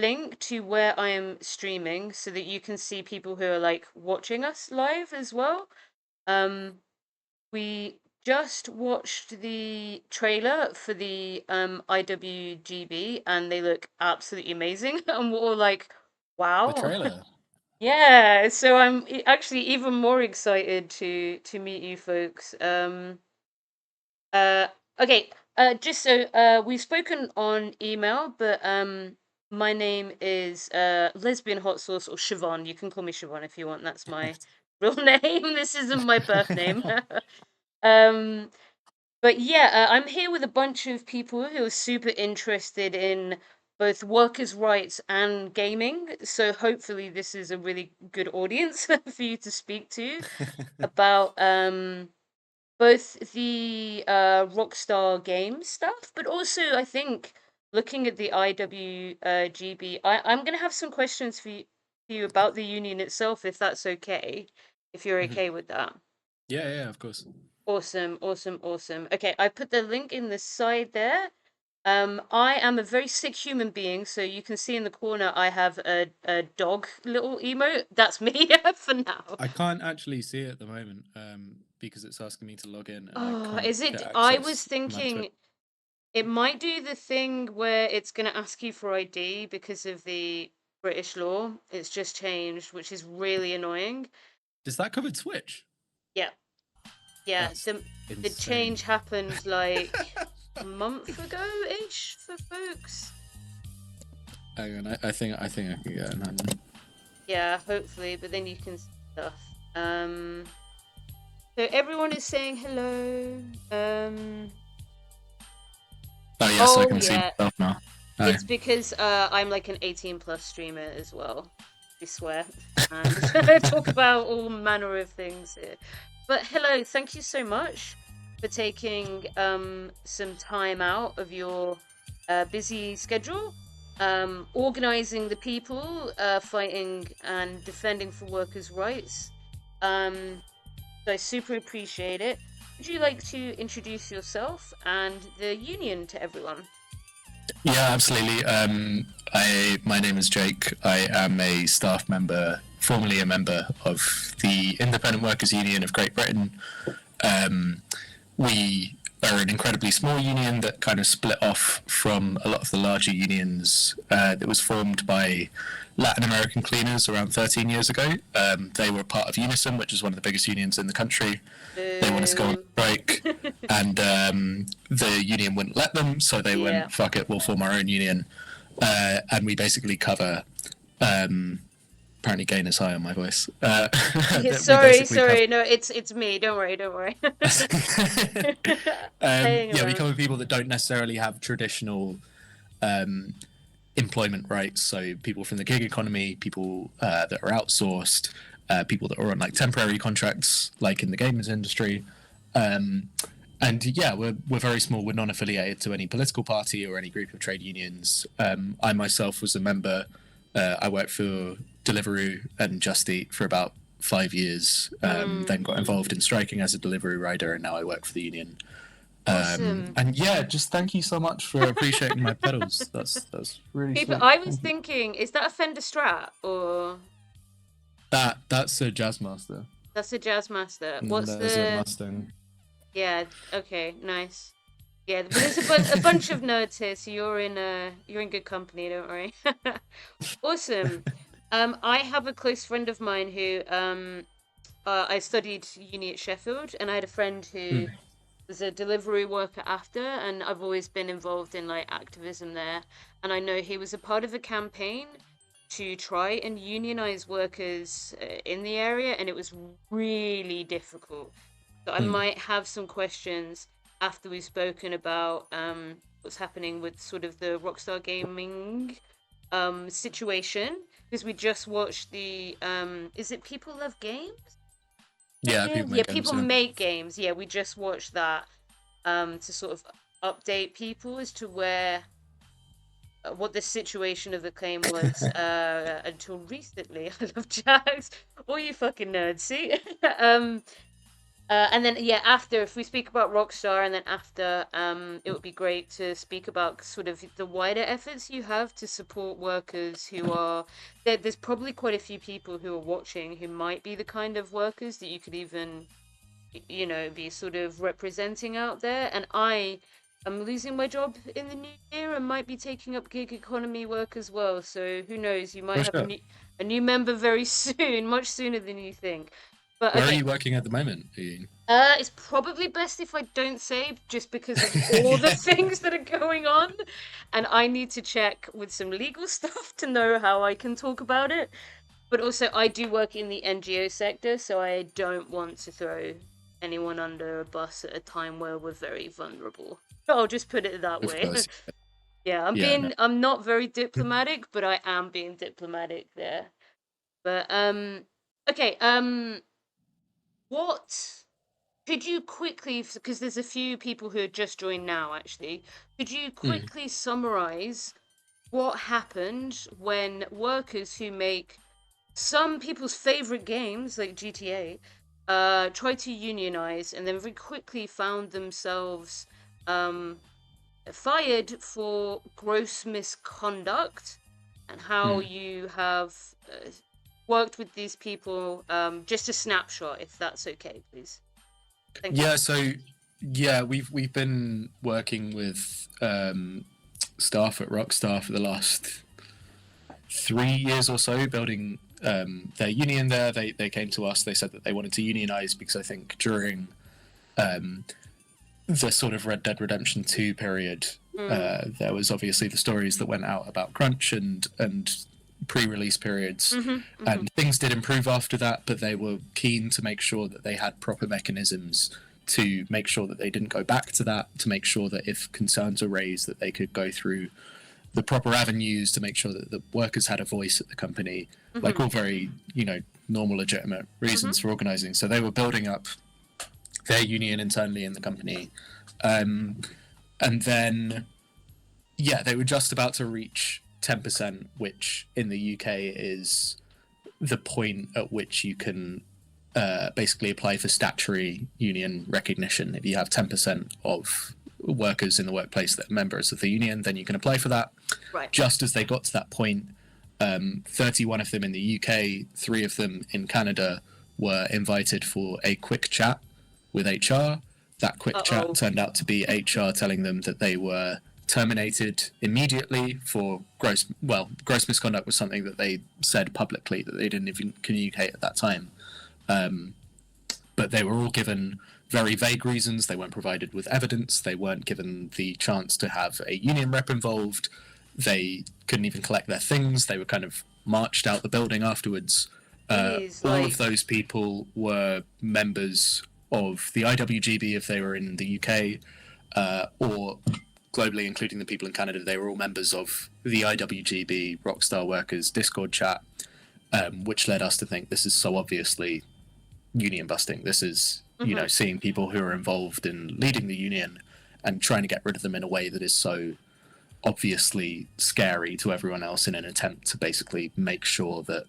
link to where I am streaming so that you can see people who are like watching us live as well. Um, we just watched the trailer for the IWGB and they look absolutely amazing. And we're all like, The wow. trailer. Yeah, so I'm actually even more excited to meet you folks. Uh, okay, just so we've spoken on email, but my name is Lesbian Hot Sauce or Siobhan. You can call me Siobhan if you want. That's my real name. This isn't my birth name. Um, but yeah, I'm here with a bunch of people who are super interested in both workers' rights and gaming. So hopefully this is a really good audience for you to speak to about both the Rockstar game stuff, but also I think looking at the IWGB, I'm gonna have some questions for you about the union itself, if that's okay, if you're Mhm. okay with that. Yeah, yeah, of course. Awesome, awesome, awesome. Okay, I put the link in the side there. I am a very sick human being, so you can see in the corner I have a dog little emote. That's me for now. I can't actually see it at the moment because it's asking me to log in and I Oh, can't is get it? I was access to my Twitch. thinking it might do the thing where it's going to ask you for ID because of the British law. It's just changed, which is really annoying. Does that cover Twitch? Yeah, yeah. That's The insane. change happened like a month ago-ish for folks. Hang on, I think I can get it. Hang on. Yeah, hopefully, but then you can stuff. So everyone is saying hello. Oh yes, I Oh can see yeah, myself now. Hi. it's because I'm like an 18 plus streamer as well. We swear and talk about all manner of things here. But hello, thank you so much for taking some time out of your busy schedule, organizing the people fighting and defending for workers' rights. Um, so I super appreciate it. Would you like to introduce yourself and the union to everyone? Yeah, absolutely. My name is Jake. I am a staff member, formerly a member of the Independent Workers Union of Great Britain. Um, we are an incredibly small union that kind of split off from a lot of the larger unions that was formed by Latin American cleaners around 13 years ago. They were part of Unison, which is one of the biggest unions in the country. They wanted to go on Boo. strike, and the union wouldn't let them, so they Yeah. went, fuck it, we'll form our own union. And we basically cover apparently gain is high on my voice. Yeah, We sorry, basically cover sorry. No, it's me. Don't worry, don't worry. Playing yeah, we around. cover people that don't necessarily have traditional um, employment rights. So people from the gig economy, people that are outsourced, people that are on like temporary contracts, like in the games industry. Um, and yeah, we're very small. We're non-affiliated to any political party or any group of trade unions. I myself was a member. I worked for Deliveroo and Just Eat for about 5 years. Mm, Then got involved in striking as a delivery rider, and now I work for the union. awesome. And yeah, just thank you so much for appreciating my pedals. That's really People, sweet. I was Thank you. thinking, is that a Fender Strat or That's a jazz master. that's a Jazz Master? And What's there's a the? Mustang. Yeah, okay, nice. Yeah, but there's a bunch of nerds here, so you're in good company. Don't worry. Awesome. I have a close friend of mine who I studied uni at Sheffield, and I had a friend who Mm. was a delivery worker after, and I've always been involved in like activism there. And I know he was a part of a campaign to try and unionize workers in the area, and it was really difficult. So I Mm. might have some questions after we've spoken about what's happening with sort of the Rockstar Gaming situation because we just watched the is it People Love Games? That Yeah, game? people Yeah, make games. People Yeah. Make Games. Yeah, we just watched that to sort of update people as to where what the situation of the claim was until recently. I love Jags. All you fucking nerds, see? um And then yeah, after if we speak about Rockstar, and then after, it would be great to speak about sort of the wider efforts you have to support workers who are there's probably quite a few people who are watching who might be the kind of workers that you could even be sort of representing out there. And I am losing my job in the new year and might be taking up gig economy work as well. So who knows? You might For have sure. a new member very soon, much sooner than you think. But Where are okay, you working at the moment, Ian? it's probably best if I don't say just because of all the things that are going on, and I need to check with some legal stuff to know how I can talk about it. But also, I do work in the NGO sector, so I don't want to throw anyone under a bus at a time where we're very vulnerable. I'll just put it that Of way. course. Yeah, Yeah, no. I'm not very diplomatic, but I am being diplomatic there. But okay, what could you quickly, because there's a few people who have just joined now actually, could you Mm, quickly summarize what happened when workers who make some people's favorite games like GTA tried to unionize and then very quickly found themselves um, fired for gross misconduct, and how mm. you have worked with these people. Just a snapshot, if that's okay, please. Thank you. Yeah, so yeah, we've been working with staff at Rockstar for the last 3 years or so, building their union there. They came to us. They said that they wanted to unionize because I think during um, the sort of Red Dead Redemption 2 period, Mm, there was obviously the stories that went out about crunch and pre-release periods, mm-hmm, mm-hmm, and things did improve after that. But they were keen to make sure that they had proper mechanisms to make sure that they didn't go back to that. To make sure that if concerns are raised, that they could go through the proper avenues to make sure that the workers had a voice at the company, like mm-hmm, all very, normal, legitimate mm-hmm. reasons for organizing. So they were building up their union internally in the company. Um, and then, yeah, they were just about to reach 10%, which in the UK is the point at which you can basically apply for statutory union recognition. If you have 10% of workers in the workplace that are members of the union, then you can apply for that. Right. Just as they got to that point, 31 of them in the UK, 3 of them in Canada were invited for a quick chat with HR. That quick chat Uh-oh. turned out to be HR telling them that they were terminated immediately for gross misconduct was something that they said publicly that they didn't even communicate at that time. Um, but they were all given very vague reasons. They weren't provided with evidence. They weren't given the chance to have a union rep involved. They couldn't even collect their things. They were kind of marched out the building afterwards. Jeez, All of like, those people were members of the IWGB if they were in the UK, or globally, including the people in Canada. They were all members of the IWGB Rockstar Workers Discord chat, which led us to think this is so obviously union busting. This is, mm-hmm, seeing people who are involved in leading the union and trying to get rid of them in a way that is so obviously scary to everyone else in an attempt to basically make sure that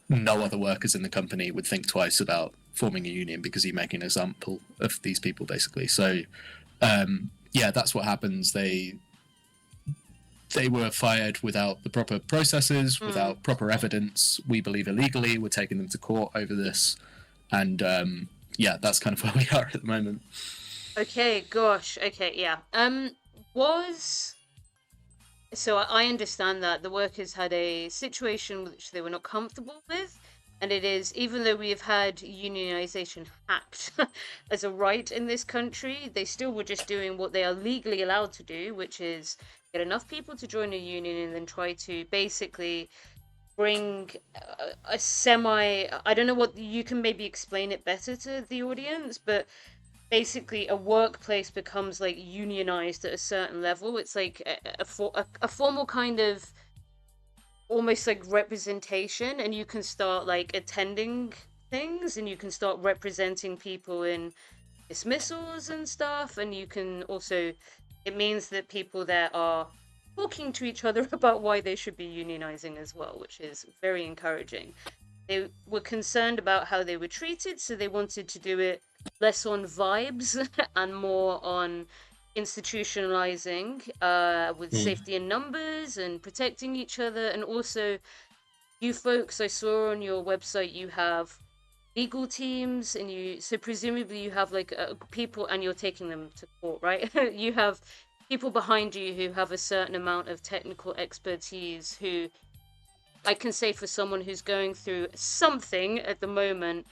no other workers in the company would think twice about forming a union because you make an example of these people, basically. So, yeah, that's what happens. They were fired without the proper processes, mm. without proper evidence. We believe illegally. We're taking them to court over this, and yeah, that's kind of where we are at the moment. Okay, gosh. Okay, yeah. Was so I understand that the workers had a situation which they were not comfortable with, and it is, even though we have had unionization hacked as a right in this country, they still were just doing what they are legally allowed to do, which is get enough people to join a union and then try to basically bring a semi, I don't know what, you can maybe explain it better to the audience, but basically a workplace becomes like unionized at a certain level. It's like a formal kind of almost like representation, and you can start like attending things, and you can start representing people in dismissals and stuff, and you can also, it means that people there are talking to each other about why they should be unionizing as well, which is very encouraging. They were concerned about how they were treated, so they wanted to do it less on vibes and more on institutionalizing with Mm. safety in numbers and protecting each other. And also, you folks, I saw on your website you have legal teams, and you, so presumably you have like people, and you're taking them to court, right? You have people behind you who have a certain amount of technical expertise who I can say, for someone who's going through something at the moment,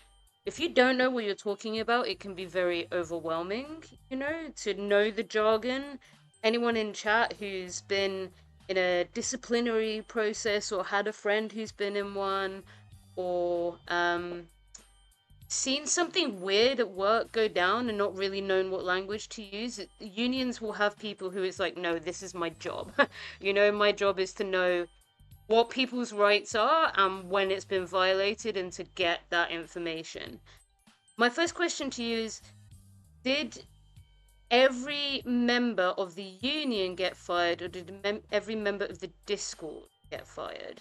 if you don't know what you're talking about, it can be very overwhelming, to know the jargon. Anyone in chat who's been in a disciplinary process or had a friend who's been in one, or seen something weird at work go down and not really known what language to use, unions will have people who it's like, no, this is my job. My job is to know what people's rights are and when it's been violated, and to get that information. My first question to you is, did every member of the union get fired, or did every member of the Discord get fired?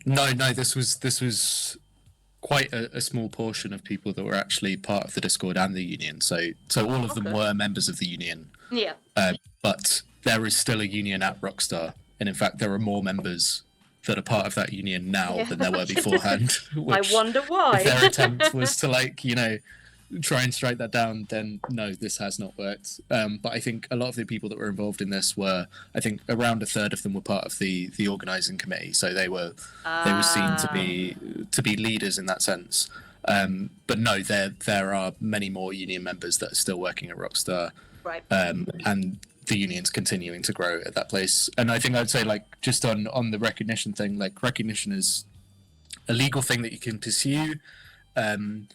No, no, this was quite a small portion of people that were actually part of the Discord and the union. So all of them Okay. were members of the union, Yeah. but there is still a union at Rockstar, and in fact, there are more members that are part of that union now Yeah. than there were beforehand. I Which, wonder if why. their attempt was to try and strike that down, then no, this has not worked. But I think a lot of the people that were involved in this were, I think, around a third of them were part of the organising committee, so they were seen to Ah, be leaders in that sense. But no, there are many more union members that are still working at Rockstar, right. and the union's continuing to grow at that place. And I think I'd say, like, just on the recognition thing, like, recognition is a legal thing that you can pursue. Um,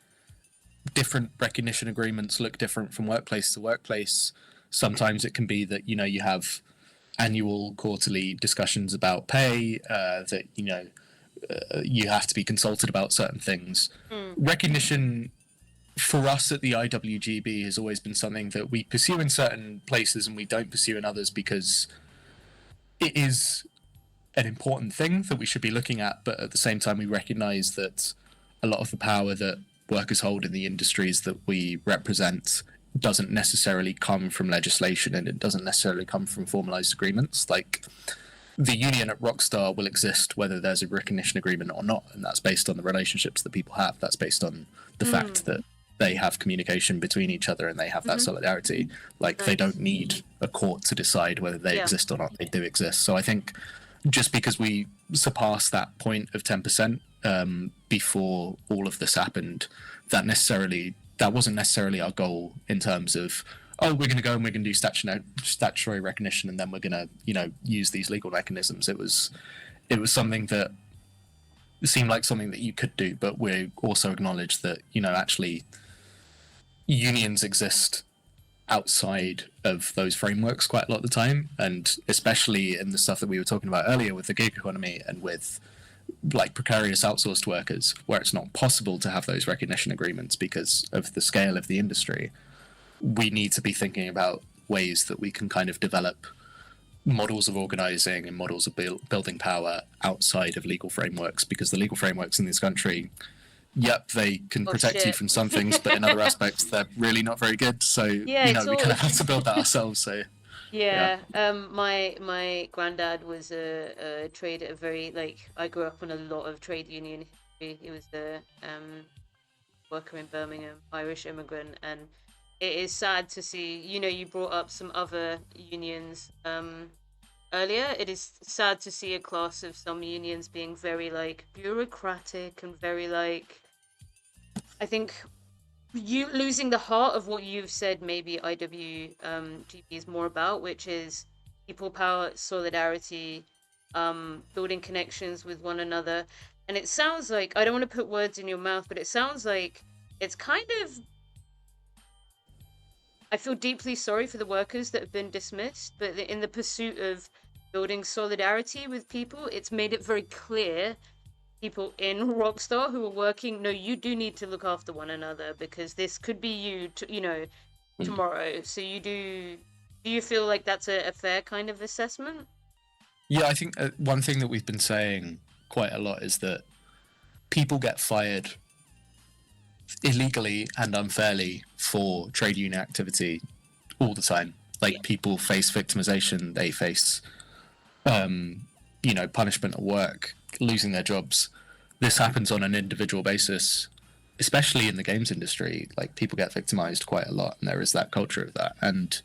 Different recognition agreements look different from workplace to workplace. Sometimes it can be that you have annual, quarterly discussions about pay. That you have to be consulted about certain things. Mm. Recognition for us at the IWGB has always been something that we pursue in certain places and we don't pursue in others, because it is an important thing that we should be looking at, but at the same time we recognise that a lot of the power that workers hold in the industries that we represent doesn't necessarily come from legislation, and it doesn't necessarily come from formalised agreements. Like, the union at Rockstar will exist whether there's a recognition agreement or not, and that's based on the relationships that people have. That's based on the Mm. fact that they have communication between each other and they have that Mm-hmm. solidarity. Like, they don't Nice. need a court to decide whether they Yeah. exist or not. They do exist. So I think just because we surpassed that point of 10% before all of this happened, that wasn't necessarily our goal in terms of, oh, we're going to go and we're going to do statutory recognition and then we're going to use these legal mechanisms. It was something that seemed like something that you could do, but we also acknowledge that actually unions exist outside of those frameworks quite a lot of the time, and especially in the stuff that we were talking about earlier with the gig economy and with, like, precarious outsourced workers, where it's not possible to have those recognition agreements because of the scale of the industry. We need to be thinking about ways that we can kind of develop models of organizing and models of building power outside of legal frameworks, because the legal frameworks in this country, yep, they can Oh protect you shit. from some things, but in other aspects, they're really not very good. So, Yeah, it's we all. kind of have to build that ourselves. So, yeah. Yeah. My granddad was a trader. A very, like, I grew up on a lot of trade union history. He was a worker in Birmingham, Irish immigrant, and it is sad to see. You brought up some other unions earlier. It is sad to see a class of some unions being very, like, bureaucratic and very, like, I think, you losing the heart of what you've said. Maybe IWGB is more about, which is people power, solidarity, building connections with one another. And it sounds like, I don't want to put words in your mouth, but it sounds like it's kind of, I feel deeply sorry for the workers that have been dismissed, but in the pursuit of building solidarity with people, it's made it very clear, people in Rockstar who are working, no, you do need to look after one another, because this could be you, tomorrow. So do you feel like that's a fair kind of assessment? Yeah, I think one thing that we've been saying quite a lot is that people get fired illegally and unfairly for trade union activity all the time. Like Yeah. people face victimization, they face punishment at work, losing their jobs. This happens on an individual basis, especially in the games industry. Like people get victimized quite a lot, and there is that culture of that. And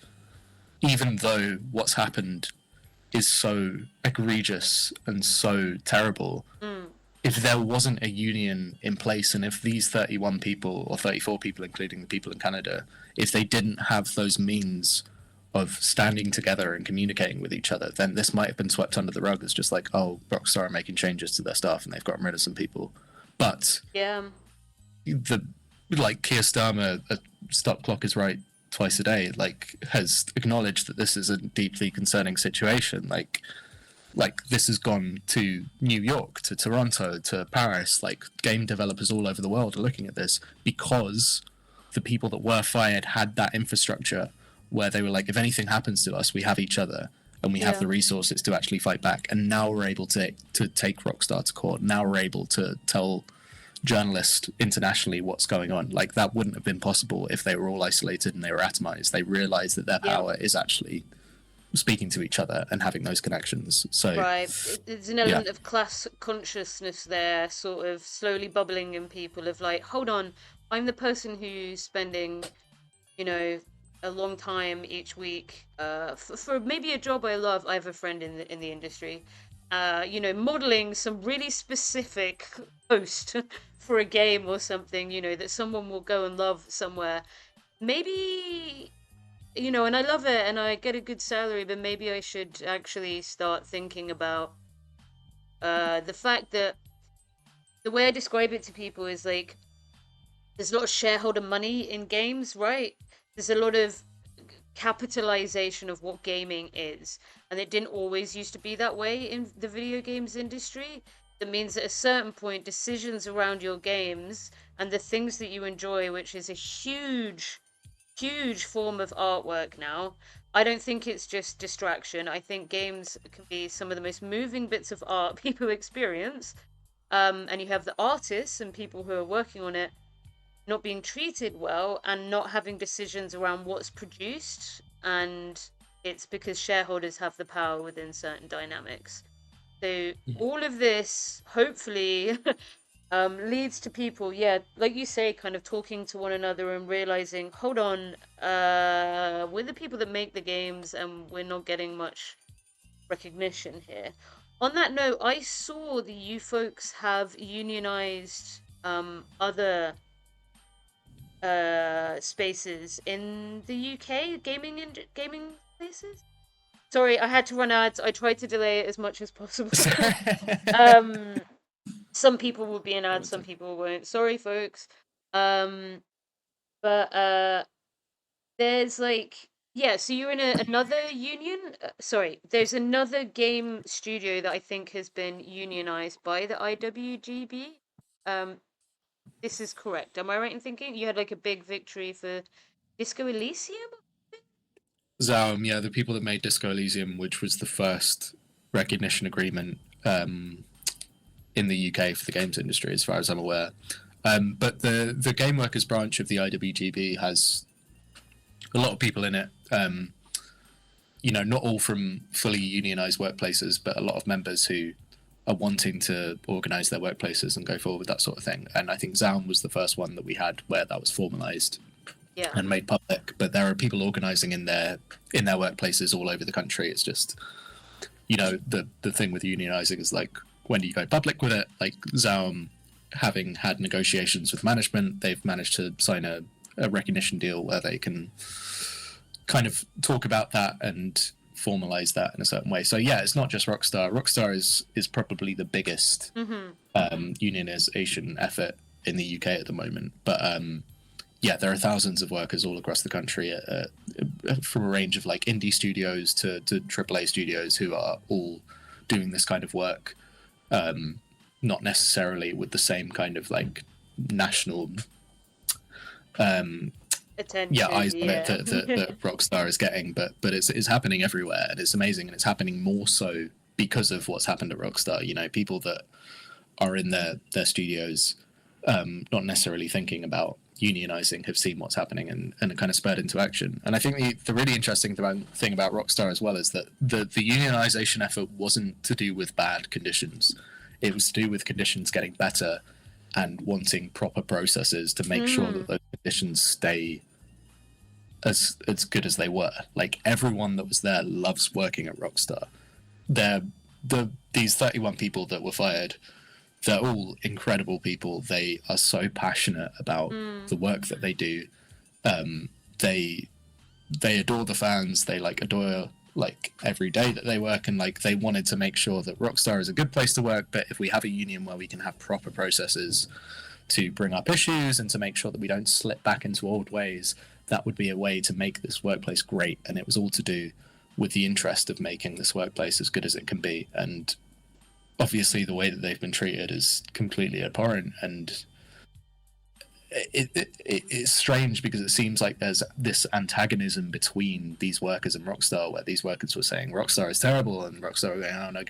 even though what's happened is so egregious and so terrible, Mm. if there wasn't a union in place, and if these 31 people or 34 people, including the people in Canada, if they didn't have those means of standing together and communicating with each other, then this might have been swept under the rug as just like, oh, Rockstar are making changes to their staff and they've gotten rid of some people. But Yeah. the like Keir Starmer, a stop clock is right twice a day, like has acknowledged that this is a deeply concerning situation. Like this has gone to New York, to Toronto, to Paris. Like game developers all over the world are looking at this because the people that were fired had that infrastructure where they were like, if anything happens to us, we have each other and we have Yeah. the resources to actually fight back. And now we're able to take Rockstar to court. Now we're able to tell journalists internationally what's going on. Like that wouldn't have been possible if they were all isolated and they were atomized. They realized that their Yeah. power is actually speaking to each other and having those connections. So Right. There's an yeah, element of class consciousness there, sort of slowly bubbling in people of like, hold on, I'm the person who's spending, you know, a long time each week, for maybe a job I love. I have a friend in the industry, modeling some really specific post for a game or something, that someone will go and love somewhere. Maybe, and I love it and I get a good salary, but maybe I should actually start thinking about the fact that the way I describe it to people is like there's a lot of shareholder money in games, right? There's a lot of capitalization of what gaming is, and it didn't always used to be that way in the video games industry. That means at a certain point, decisions around your games and the things that you enjoy, which is a huge, huge form of artwork now. I don't think it's just distraction. I think games can be some of the most moving bits of art people experience. And you have the artists and people who are working on it not being treated well and not having decisions around what's produced. And it's because shareholders have the power within certain dynamics. So all of this hopefully leads to people, yeah, like you say, kind of talking to one another and realizing, hold on, we're the people that make the games and we're not getting much recognition here. On that note, I saw that you folks have unionized other spaces in the UK, gaming spaces. Sorry, I had to run ads. I tried to delay it as much as possible. um, some people will be in ads, some people won't. Sorry, folks. Um, but there's like yeah. So you're in another union. Sorry, there's another game studio that I think has been unionized by the IWGB. Um, this is correct. Am I right in thinking you had like a big victory for Disco Elysium? Zaum, yeah, the people that made Disco Elysium, which was the first recognition agreement in the UK for the games industry, as far as I'm aware. But the game workers branch of the IWGB has a lot of people in it. Not all from fully unionized workplaces, but a lot of members who are wanting to organize their workplaces and go forward with that sort of thing. And I think Zaum was the first one that we had where that was formalized Yeah. and made public. But there are people organizing in their workplaces all over the country. It's just, the thing with unionizing is like, when do you go public with it? Like Zaum, having had negotiations with management, they've managed to sign a recognition deal where they can kind of talk about that and formalize that in a certain way. So yeah, it's not just Rockstar. Rockstar is probably the biggest unionization effort in the UK at the moment. But yeah, there are thousands of workers all across the country from a range of like indie studios to AAA studios who are all doing this kind of work, not necessarily with the same kind of like national Attention. eyes on it that Rockstar is getting, but it's happening everywhere, and it's amazing, and it's happening more so because of what's happened at Rockstar. People that are in their studios not necessarily thinking about unionizing, have seen what's happening and are kind of spurred into action. And I think the really interesting thing about Rockstar as well is that the unionization effort wasn't to do with bad conditions. It was to do with conditions getting better and wanting proper processes to make sure that those conditions stay as good as they were. Like, everyone that was there loves working at Rockstar. These 31 people that were fired, they're all incredible people. They are so passionate about the work that they do. They adore the fans. They adore every day that they work, and they wanted to make sure that Rockstar is a good place to work. But if we have a union where we can have proper processes to bring up issues and to make sure that we don't slip back into old ways, that would be a way to make this workplace great. And it was all to do with the interest of making this workplace as good as it can be. And obviously the way that they've been treated is completely abhorrent, and it's strange because it seems like there's this antagonism between these workers and Rockstar, where these workers were saying Rockstar is terrible and Rockstar were going, oh no,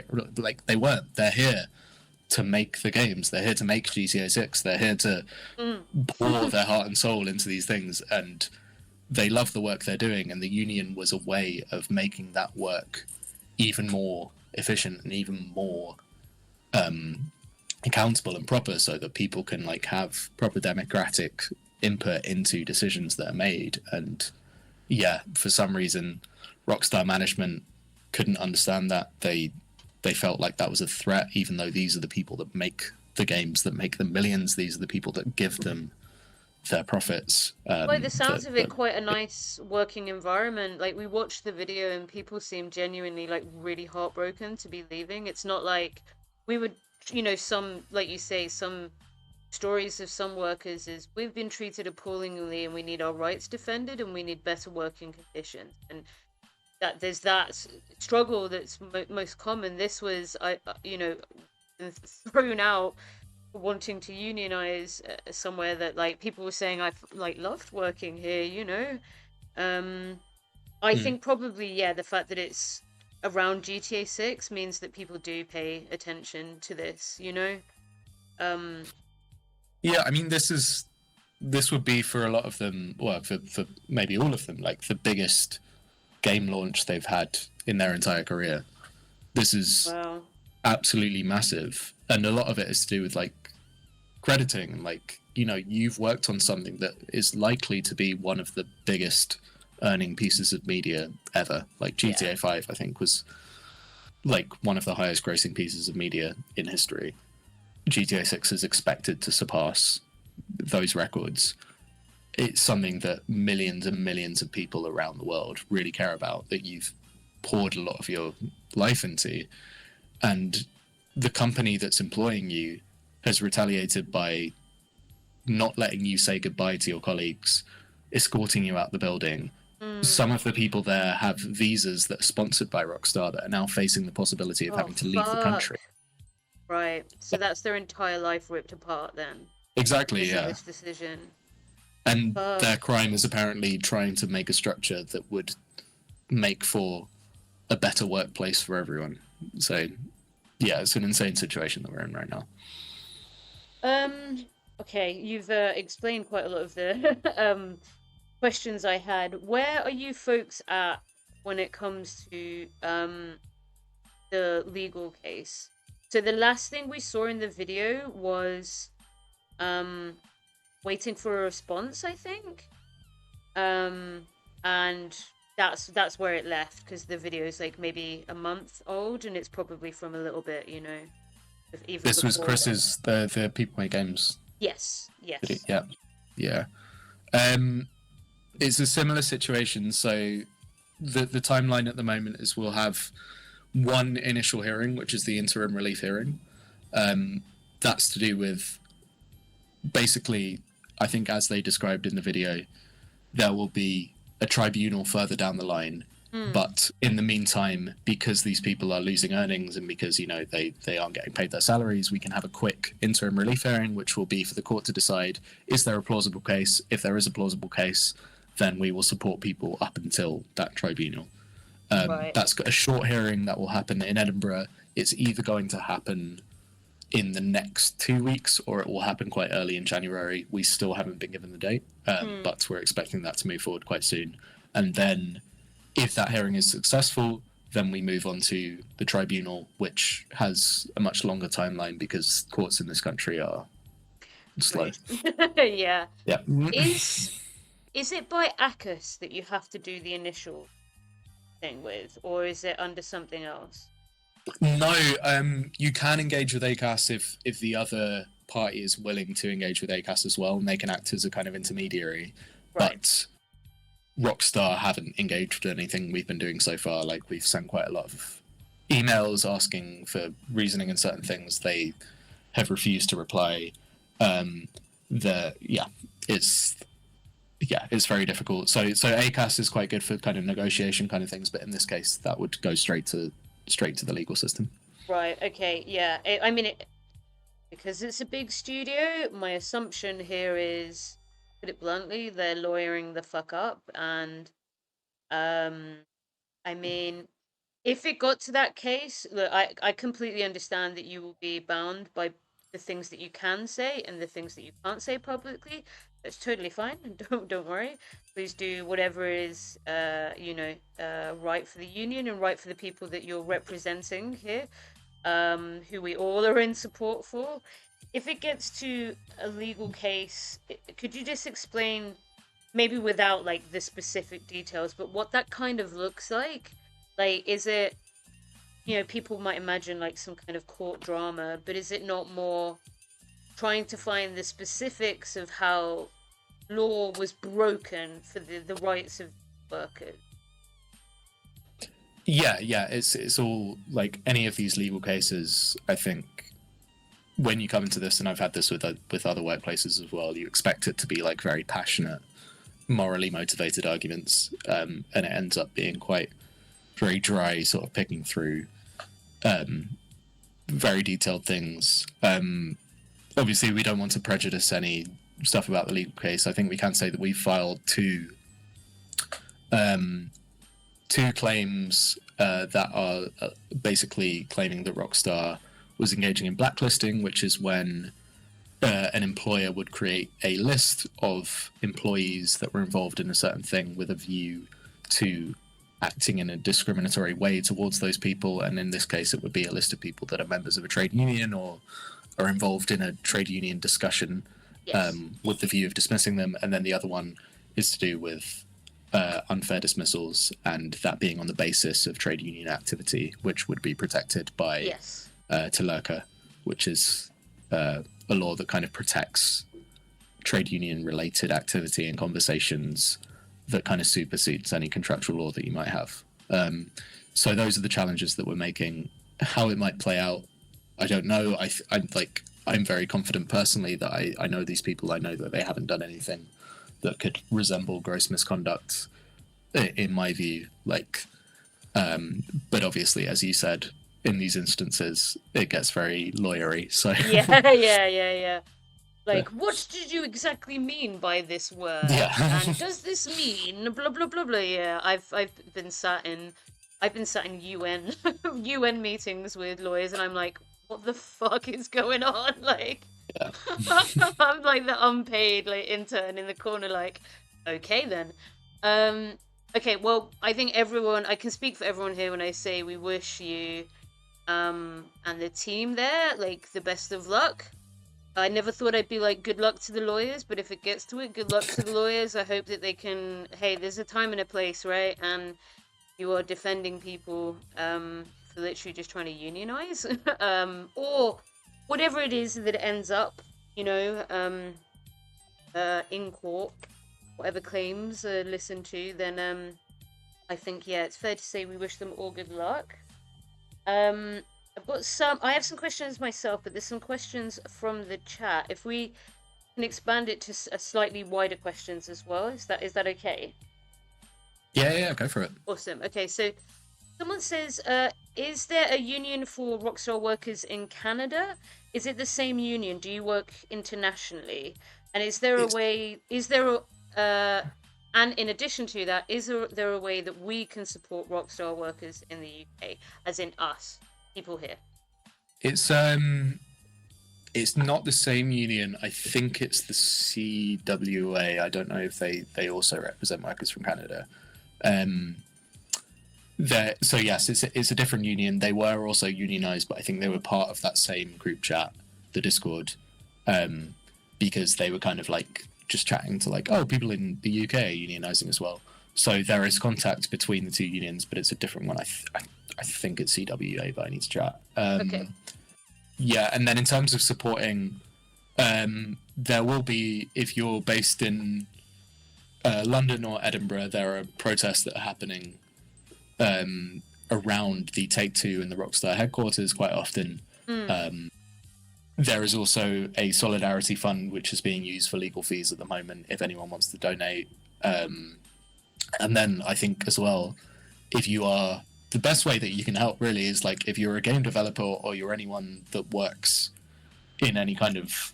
they weren't. They're here to make the games. They're here to make GTA 6. They're here to pour their heart and soul into these things, and they love the work they're doing, and the union was a way of making that work even more efficient and even more accountable and proper, so that people can have proper democratic input into decisions that are made. And for some reason Rockstar management couldn't understand that. They felt like that was a threat, even though these are the people that make the games, that make the millions. These are the people that give them their profits. By the sounds of it, quite a nice working environment. We watched the video and people seemed genuinely really heartbroken to be leaving. It's not like we would, some, like you say, some stories of some workers is we've been treated appallingly and we need our rights defended and we need better working conditions. And that there's that struggle that's most common. This was, thrown out wanting to unionize somewhere that people were saying I've loved working here. I think probably the fact that it's around GTA 6 means that people do pay attention to this. I mean, this would be for a lot of them, well, for maybe all of them, the biggest game launch they've had in their entire career. This is absolutely massive, and a lot of it is to do with crediting and you've worked on something that is likely to be one of the biggest earning pieces of media ever. GTA 5 I think was one of the highest grossing pieces of media in history. GTA 6 is expected to surpass those records. It's something that millions and millions of people around the world really care about, that you've poured a lot of your life into, and the company that's employing you has retaliated by not letting you say goodbye to your colleagues, escorting you out the building. Some of the people there have visas that are sponsored by Rockstar that are now facing the possibility of having to leave the country. Right. So that's their entire life ripped apart then. Exactly, This decision. And their crime is apparently trying to make a structure that would make for a better workplace for everyone. So, it's an insane situation that we're in right now. Okay, you've explained quite a lot of the questions I had. Where are you folks at when it comes to the legal case? So the last thing we saw in the video was waiting for a response, I think. And that's where it left, because the video is maybe a month old and it's probably from a little bit, even this was before Chris's the People Make Games. Yes. Yeah. It's a similar situation. So the timeline at the moment is we'll have one initial hearing, which is the interim relief hearing. That's to do with, basically, I think as they described in the video, there will be a tribunal further down the line. But in the meantime, because these people are losing earnings and because, they aren't getting paid their salaries, we can have a quick interim relief hearing, which will be for the court to decide, is there a plausible case? If there is a plausible case, then we will support people up until that tribunal. Right. That's got a short hearing that will happen in Edinburgh. It's either going to happen in the next 2 weeks, or it will happen quite early in January. We still haven't been given the date, but we're expecting that to move forward quite soon. And then, if that hearing is successful, then we move on to the tribunal, which has a much longer timeline because courts in this country are slow. Yeah. Yeah. Is it by ACUS that you have to do the initial thing with, or is it under something else? No, you can engage with ACAS if the other party is willing to engage with ACAS as well, and they can act as a kind of intermediary. Right. But Rockstar haven't engaged with anything we've been doing so far. Like, we've sent quite a lot of emails asking for reasoning in certain things. They have refused to reply. It's very difficult. So ACAS is quite good for kind of negotiation kind of things, but in this case, that would go straight to the legal system. Right. Okay. Yeah. I mean, because it's a big studio, my assumption here is, put it bluntly, they're lawyering the fuck up, and I mean, if it got to that case, look, I completely understand that you will be bound by the things that you can say and the things that you can't say publicly. That's totally fine. Don't worry. Please do whatever is right for the union and right for the people that you're representing here, who we all are in support for. If it gets to a legal case, could you just explain, maybe without like the specific details, but what that kind of looks like? Like, is it, people might imagine like some kind of court drama, but is it not more trying to find the specifics of how law was broken for the rights of workers? Yeah, it's all like any of these legal cases. I think when you come into this, and I've had this with other workplaces as well, you expect it to be like very passionate, morally motivated arguments, and it ends up being quite very dry, sort of picking through very detailed things. Obviously, we don't want to prejudice any stuff about the legal case. I think we can say that we filed two claims that are basically claiming that Rockstar was engaging in blacklisting, which is when an employer would create a list of employees that were involved in a certain thing with a view to acting in a discriminatory way towards those people. And in this case, it would be a list of people that are members of a trade union or are involved in a trade union discussion, Yes. with the view of dismissing them. And then the other one is to do with unfair dismissals, and that being on the basis of trade union activity, which would be protected by Yes. Telurka, which is a law that kind of protects trade union related activity and conversations that kind of supersedes any contractual law that you might have. So those are the challenges that we're making. How it might play out, I don't know. I'm very confident personally that I know these people. I know that they haven't done anything that could resemble gross misconduct, in my view. But obviously, as you said, in these instances, it gets very lawyery. So Yeah. Like, what did you exactly mean by this word? Yeah. And does this mean blah blah blah blah? Yeah, I've been sat in UN UN meetings with lawyers, and I'm like, what the fuck is going on? Like, Yeah. I'm like the unpaid like intern in the corner, like, okay then. Okay, well, I think I can speak for everyone here when I say we wish you and the team there like the best of luck. I never thought I'd be like, good luck to the lawyers, but if it gets to it, good luck to the lawyers. I hope that they can, hey, there's a time and a place, right? And you are defending people for literally just trying to unionize, or whatever it is that it ends up, in court, whatever claims are listened to, then I think, yeah, it's fair to say we wish them all good luck. I have some questions myself, but there's some questions from the chat. If we can expand it to a slightly wider questions as well, is that okay? Yeah, go for it. Awesome. Okay, so someone says, is there a union for Rockstar workers in Canada? Is it the same union? Do you work internationally? And and in addition to that, is there a way that we can support Rockstar workers in the UK, as in us, people here? It's It's not the same union. I think it's the CWA. I don't know if they also represent workers from Canada. Um, so yes, it's a different union. They were also unionized, but I think they were part of that same group chat, the Discord, um, because they were kind of like just chatting to like, oh, people in the UK are unionizing as well. So there is contact between the two unions, but it's a different one. I think it's CWA, but I need to chat. Okay. Yeah, and then in terms of supporting, there will be, if you're based in London or Edinburgh, there are protests that are happening around the Take Two and the Rockstar headquarters quite often. There is also a solidarity fund which is being used for legal fees at the moment if anyone wants to donate. And then I think as well, if you are, the best way that you can help really is like if you're a game developer or you're anyone that works in any kind of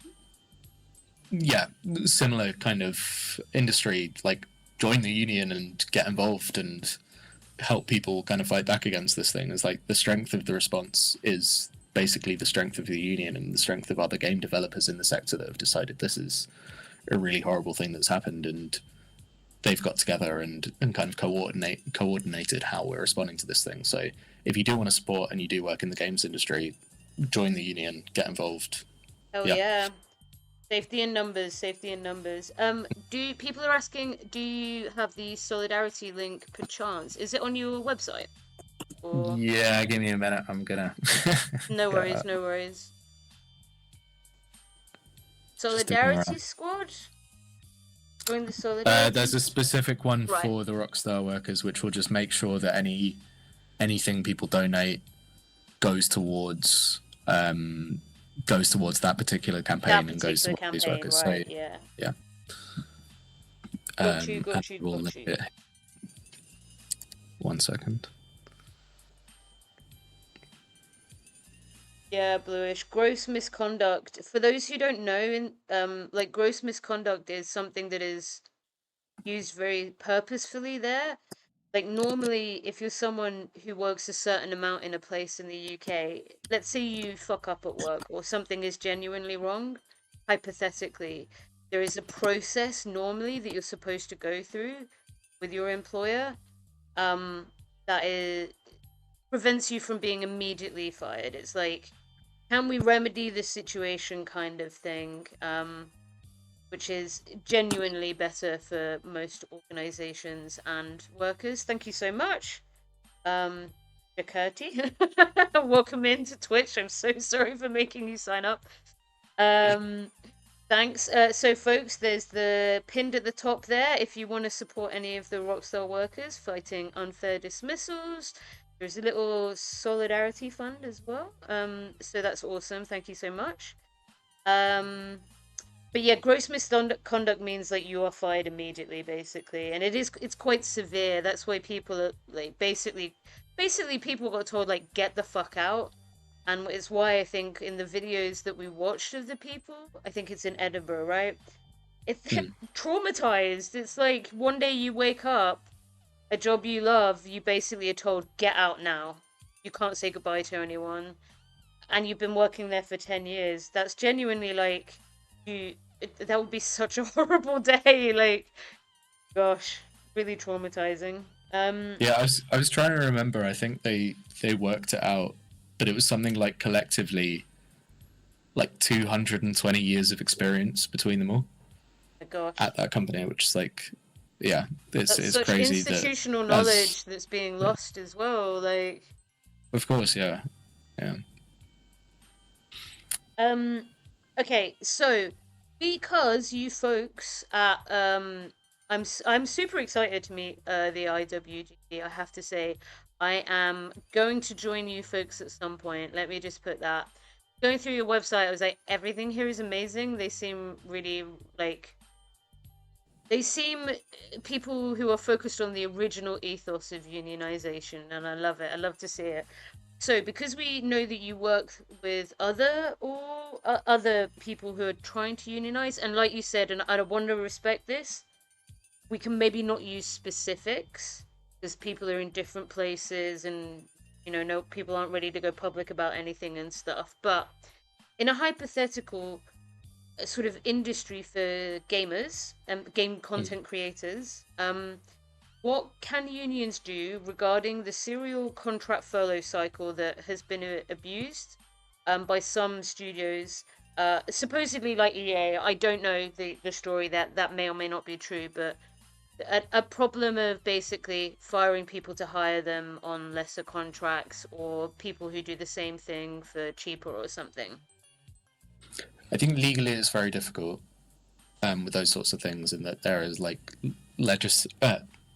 similar kind of industry, like join the union and get involved and help people kind of fight back against this thing. Is like the strength of the response is basically the strength of the union and the strength of other game developers in the sector that have decided this is a really horrible thing that's happened, and they've got together and kind of coordinated how we're responding to this thing. So if you do want to support and you do work in the games industry, join the union, get involved. Oh yeah. Safety in numbers, safety in numbers. Do people are asking, do you have the solidarity link per chance? Is it on your website? Or Yeah, give me a minute. I'm gonna. no worries, no worries. Solidarity Squad? Join the solidarity. There's a specific one for the Rockstar workers, which will just make sure that anything people donate goes towards that particular campaign and goes to these workers. Right, so yeah. Got you. 1 second. Yeah, Bluish. Gross misconduct. For those who don't know, like gross misconduct is something that is used very purposefully there. Like normally, if you're someone who works a certain amount in a place in the UK, let's say you fuck up at work or something is genuinely wrong, hypothetically, there is a process normally that you're supposed to go through with your employer, that is prevents you from being immediately fired. It's like, can we remedy the situation kind of thing, which is genuinely better for most organizations and workers. Thank you so much, Jakurti. Welcome into Twitch. I'm so sorry for making you sign up. Thanks. So, folks, there's the pinned at the top there if you want to support any of the Rockstar workers fighting unfair dismissals. There's a little solidarity fund as well. So that's awesome. Thank you so much. But yeah, gross misconduct means like you are fired immediately, basically, and it's quite severe. That's why people are like basically people got told like get the fuck out, and it's why I think in the videos that we watched of the people, I think it's in Edinburgh, right? It's traumatized. It's like one day you wake up, a job you love, you basically are told get out now. You can't say goodbye to anyone, and you've been working there for 10 years. That's genuinely like that would be such a horrible day. Like, gosh, really traumatizing. Yeah, I was trying to remember. I think they worked it out, but it was something like collectively like 220 years of experience between them all. My gosh. At that company, which is like, yeah, it's such crazy. Institutional knowledge that's being lost as well. Like, of course, yeah. Okay, so because you folks at I'm super excited to meet the IWGB. I have to say, I am going to join you folks at some point. Let me just put that. Going through your website, I was like, everything here is amazing. They seem really like they seem people who are focused on the original ethos of unionization, and I love it. I love to see it. So, because we know that you work with other people who are trying to unionize, and like you said, and I want to respect this, we can maybe not use specifics because people are in different places, and no people aren't ready to go public about anything and stuff. But in a hypothetical sort of industry for gamers and game Mm. content creators, what can unions do regarding the serial contract furlough cycle that has been abused by some studios? Supposedly, like EA, I don't know the story, that may or may not be true, but a problem of basically firing people to hire them on lesser contracts, or people who do the same thing for cheaper or something. I think legally it's very difficult with those sorts of things, in that there is like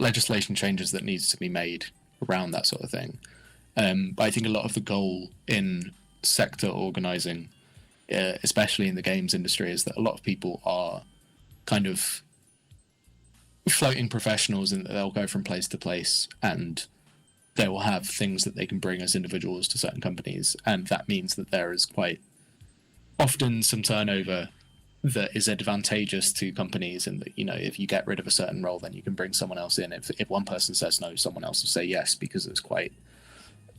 legislation changes that needs to be made around that sort of thing. But I think a lot of the goal in sector organising, especially in the games industry, is that a lot of people are kind of floating professionals, and they'll go from place to place, and they will have things that they can bring as individuals to certain companies, and that means that there is quite often some turnover that is advantageous to companies, and that, you know, if you get rid of a certain role, then you can bring someone else in. If one person says no, someone else will say yes, because it's quite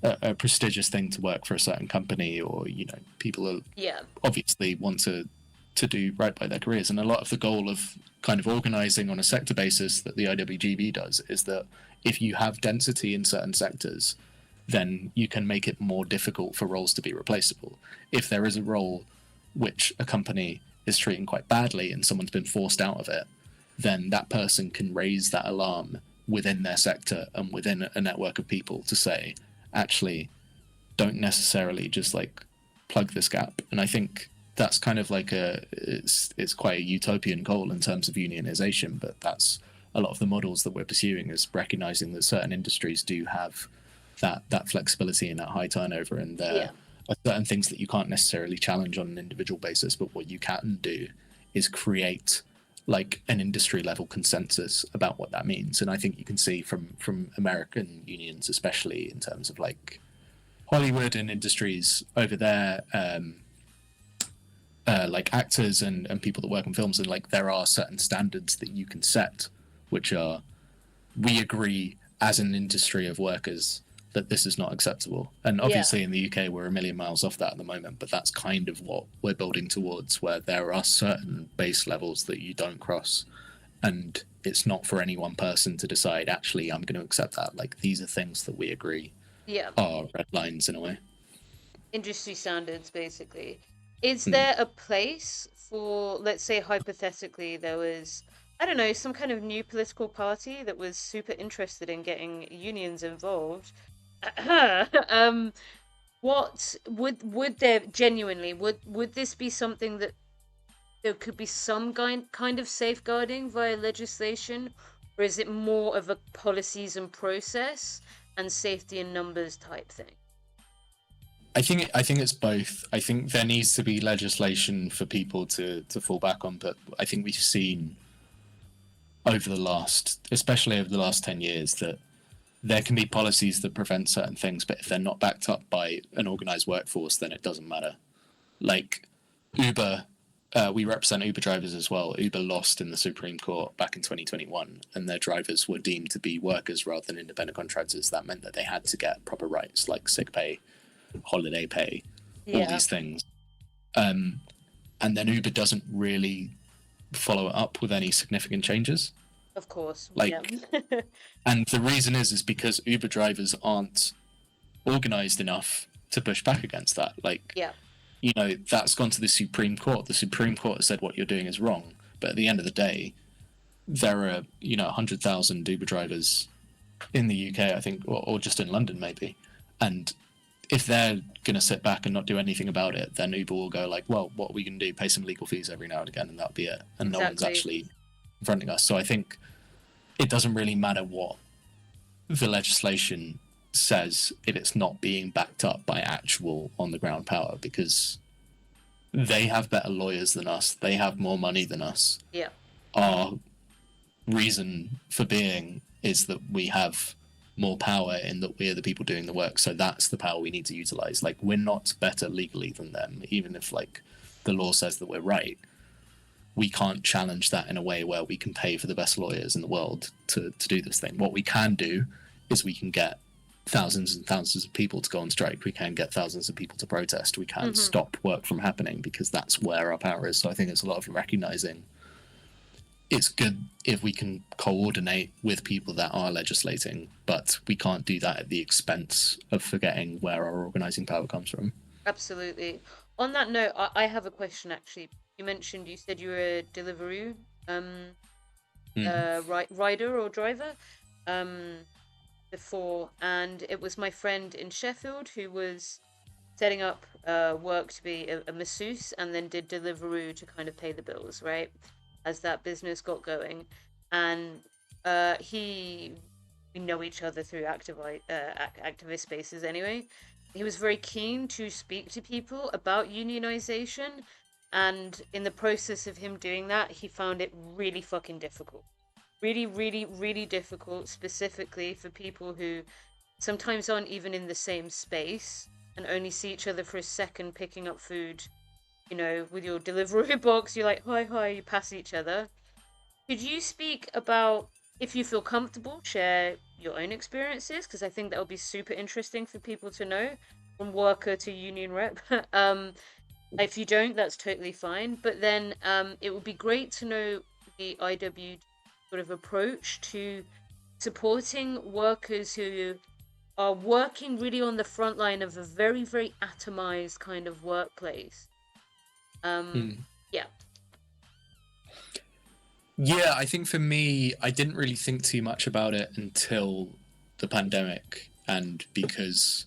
a prestigious thing to work for a certain company, or, you know, people are Yeah. obviously want to do right by their careers. And a lot of the goal of kind of organising on a sector basis that the IWGB does is that if you have density in certain sectors, then you can make it more difficult for roles to be replaceable. If there is a role which a company is treating quite badly and someone's been forced out of it, then that person can raise that alarm within their sector and within a network of people to say, actually, don't necessarily just like plug this gap. And I think that's kind of like it's quite a utopian goal in terms of unionization, but that's a lot of the models that we're pursuing, is recognizing that certain industries do have that flexibility and that high turnover, and there are certain things that you can't necessarily challenge on an individual basis, but what you can do is create like an industry level consensus about what that means. And I think you can see from American unions, especially in terms of like Hollywood and industries over there, like actors and people that work in films, and like there are certain standards that you can set, which are, we agree as an industry of workers that this is not acceptable. And obviously in the UK we're a million miles off that at the moment, but that's kind of what we're building towards, where there are certain base levels that you don't cross, and it's not for any one person to decide, actually, I'm going to accept that. Like, these are things that we agree are red lines in a way. Industry standards, basically. Is Mm. there a place for, let's say, hypothetically, there was, I don't know, some kind of new political party that was super interested in getting unions involved? What would there genuinely, would this be something that there could be some kind of safeguarding via legislation, or is it more of a policies and process and safety in numbers type thing? I think it's both. I think there needs to be legislation for people to fall back on, but I think we've seen over the last, especially over the last 10 years, that there can be policies that prevent certain things, but if they're not backed up by an organized workforce, then it doesn't matter. Like Uber, we represent Uber drivers as well. Uber lost in the Supreme Court back in 2021, and their drivers were deemed to be workers rather than independent contractors. That meant that they had to get proper rights like sick pay, holiday pay, all these things. And then Uber doesn't really follow it up with any significant changes. Of course. Like, and the reason is because Uber drivers aren't organized enough to push back against that. Like, you know, that's gone to the Supreme Court. The Supreme Court has said what you're doing is wrong. But at the end of the day, there are, you know, 100,000 Uber drivers in the UK, I think, or just in London maybe. And if they're going to sit back and not do anything about it, then Uber will go like, well, what are we going to do? Pay some legal fees every now and again, and that'll be it. And no one's actually confronting us. So I think it doesn't really matter what the legislation says if it's not being backed up by actual on-the-ground power, because they have better lawyers than us. They have more money than us. Our reason for being is that we have more power in that we're the people doing the work. So that's the power we need to utilize. Like, we're not better legally than them, even if like the law says that we're right. We can't challenge that in a way where we can pay for the best lawyers in the world to do this thing. What we can do is we can get thousands and thousands of people to go on strike. We can get thousands of people to protest. We can stop work from happening because that's where our power is. So I think it's a lot of recognizing it's good if we can coordinate with people that are legislating, but we can't do that at the expense of forgetting where our organizing power comes from. Absolutely. On that note, I have a question actually. You said you were a Deliveroo um rider or driver um before, and it was my friend in Sheffield who was setting up work to be a masseuse and then did Deliveroo to kind of pay the bills, right? As that business got going. And he we know each other through activist spaces anyway. He was very keen to speak to people about unionization, and in the process of him doing that, he found it really fucking difficult. Really, really, really difficult, specifically for people who sometimes aren't even in the same space and only see each other for a second picking up food, with your delivery box. You're like, hi, hi, you pass each other. Could you speak about, if you feel comfortable, share your own experiences? Because I think that would be super interesting for people to know, from worker to union rep. If you don't, that's totally fine. But then it would be great to know the IWG sort of approach to supporting workers who are working really on the front line of a very, very atomized kind of workplace. Um, Mm. yeah. Yeah, I think for me, I didn't really think too much about it until the pandemic, and because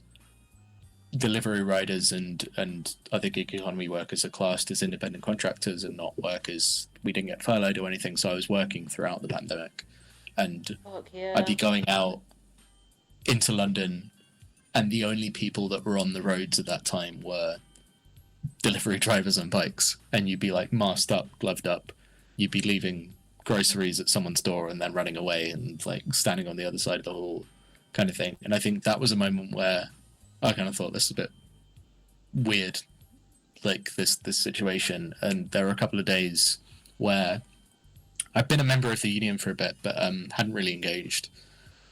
delivery riders and other gig economy workers are classed as independent contractors and not workers, we didn't get furloughed or anything, so I was working throughout the pandemic, and Fuck I'd be yeah. going out into London, and the only people that were on the roads at that time were delivery drivers on bikes, and you'd be like masked up, gloved up. You'd be leaving groceries at someone's door and then running away and like standing on the other side of the hall, kind of thing. And I think that was a moment where I kind of thought this is a bit weird, like this situation. And there were a couple of days where I've been a member of the union for a bit, but hadn't really engaged.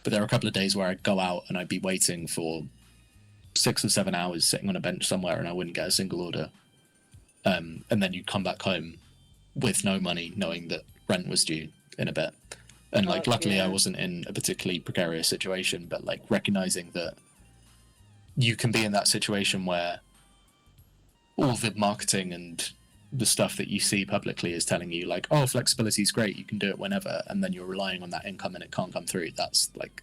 But there were a couple of days where I'd go out and I'd be waiting for 6 or 7 hours sitting on a bench somewhere and I wouldn't get a single order. And then you'd come back home with no money, knowing that rent was due in a bit. And like, Fuck luckily, I yeah. wasn't in a particularly precarious situation, but like recognizing that you can be in that situation where all the marketing and the stuff that you see publicly is telling you like, oh, flexibility is great, you can do it whenever, and then you're relying on that income and it can't come through. That's like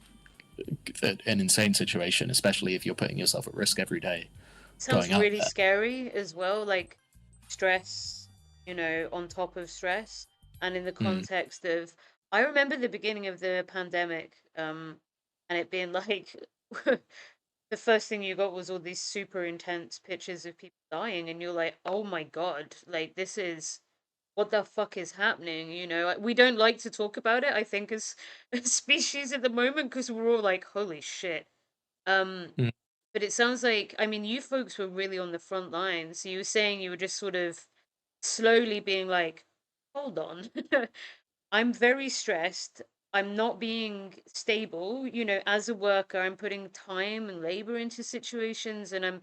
an insane situation, especially if you're putting yourself at risk every day Sounds going out really there. scary as well, like stress, on top of stress. And in the Mm. context of, I remember the beginning of the pandemic, and it being like, the first thing you got was all these super intense pictures of people dying, and you're like, oh my God, like this is what the fuck is happening? We don't like to talk about it, I think, as a species at the moment, because we're all like, holy shit. Um, Mm. but it sounds like, I mean, you folks were really on the front line. So you were saying you were just sort of slowly being like, hold on, I'm very stressed. I'm not being stable. As a worker, I'm putting time and labor into situations, and I'm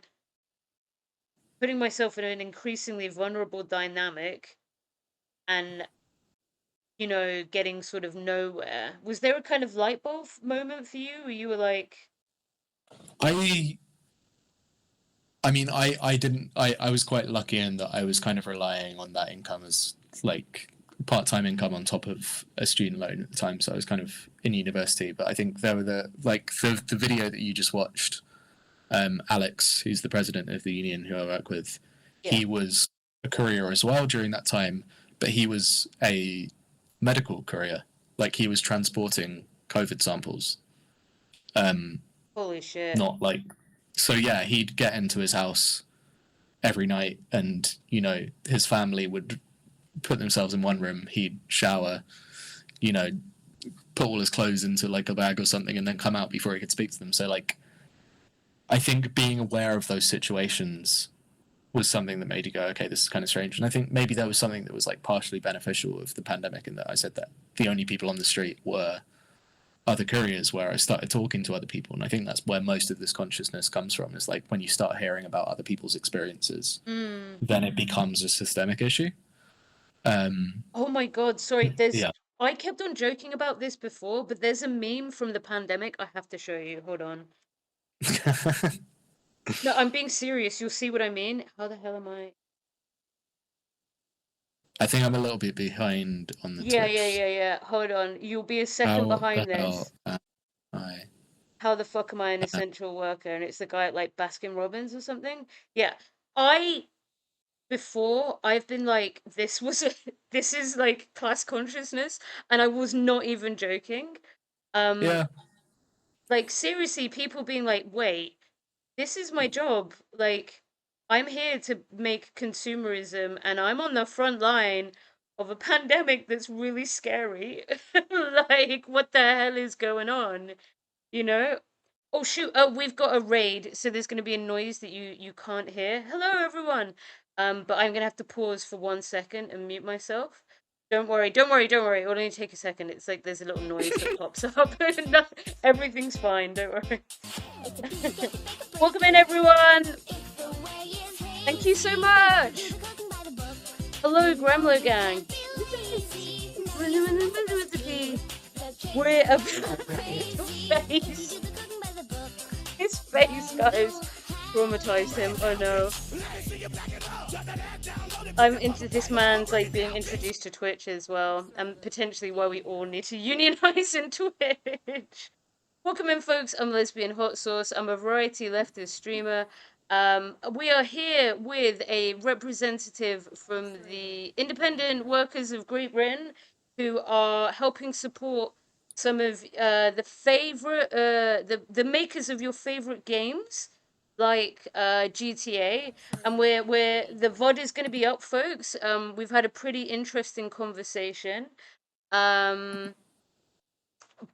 putting myself in an increasingly vulnerable dynamic and, getting sort of nowhere. Was there a kind of light bulb moment for you where you were like, I I mean, I didn't. I was quite lucky in that I was kind of relying on that income as like part-time income on top of a student loan at the time. So I was kind of in university. But I think there were the video that you just watched. Alex, who's the president of the union who I work with, yeah, he was a courier as well during that time. But he was a medical courier. Like he was transporting COVID samples. Um, holy shit. Not like so. Yeah, he'd get into his house every night, and his family would put themselves in one room. He'd shower, you know, put all his clothes into like a bag or something, and then come out before he could speak to them. So like, I think being aware of those situations was something that made you go, okay, this is kind of strange. And I think maybe there was something that was like partially beneficial of the pandemic in that I said that the only people on the street were other couriers where I started talking to other people, and I think that's where most of this consciousness comes from. Is like when you start hearing about other people's experiences, Mm. then it becomes a systemic issue. Um, Oh my God, sorry. yeah. I kept on joking about this before, but there's a meme from the pandemic I have to show you. Hold on. No, I'm being serious. You'll see what I mean. How the hell am I? I think I'm a little bit behind on the Yeah, yeah, Twitch. yeah, yeah. Hold on. You'll be a second How the behind hell this. am I? How the fuck am I an Uh, essential worker? And it's the guy at like Baskin Robbins or something. Yeah. I before I've been like this was a this is like class consciousness and I was not even joking. Um yeah, like seriously people being like, "Wait, this is my job. Like I'm here to make consumerism and I'm on the front line of a pandemic that's really scary." Like what the hell is going on? You know? Oh shoot! Oh, we've got a raid, so there's going to be a noise that you can't hear. Hello, everyone. But I'm gonna have to pause for 1 second and mute myself. Don't worry, don't worry, don't worry. It'll only take a second. It's like there's a little noise that pops up. No, everything's fine. Don't worry. Welcome in, everyone. Thank you so much. Hello, Gremlo gang. We're a face. His face, guys, traumatized him. Oh no. I'm into this man's like being introduced to Twitch as well, and potentially why we all need to unionize in Twitch. Welcome in, folks. I'm Lesbian Hot Sauce. I'm a variety leftist streamer. We are here with a representative from the Independent Workers of Great Britain who are helping support some of the favorite, the makers of your favorite games, like GTA. And we're the VOD is going to be up, folks. We've had a pretty interesting conversation. Um,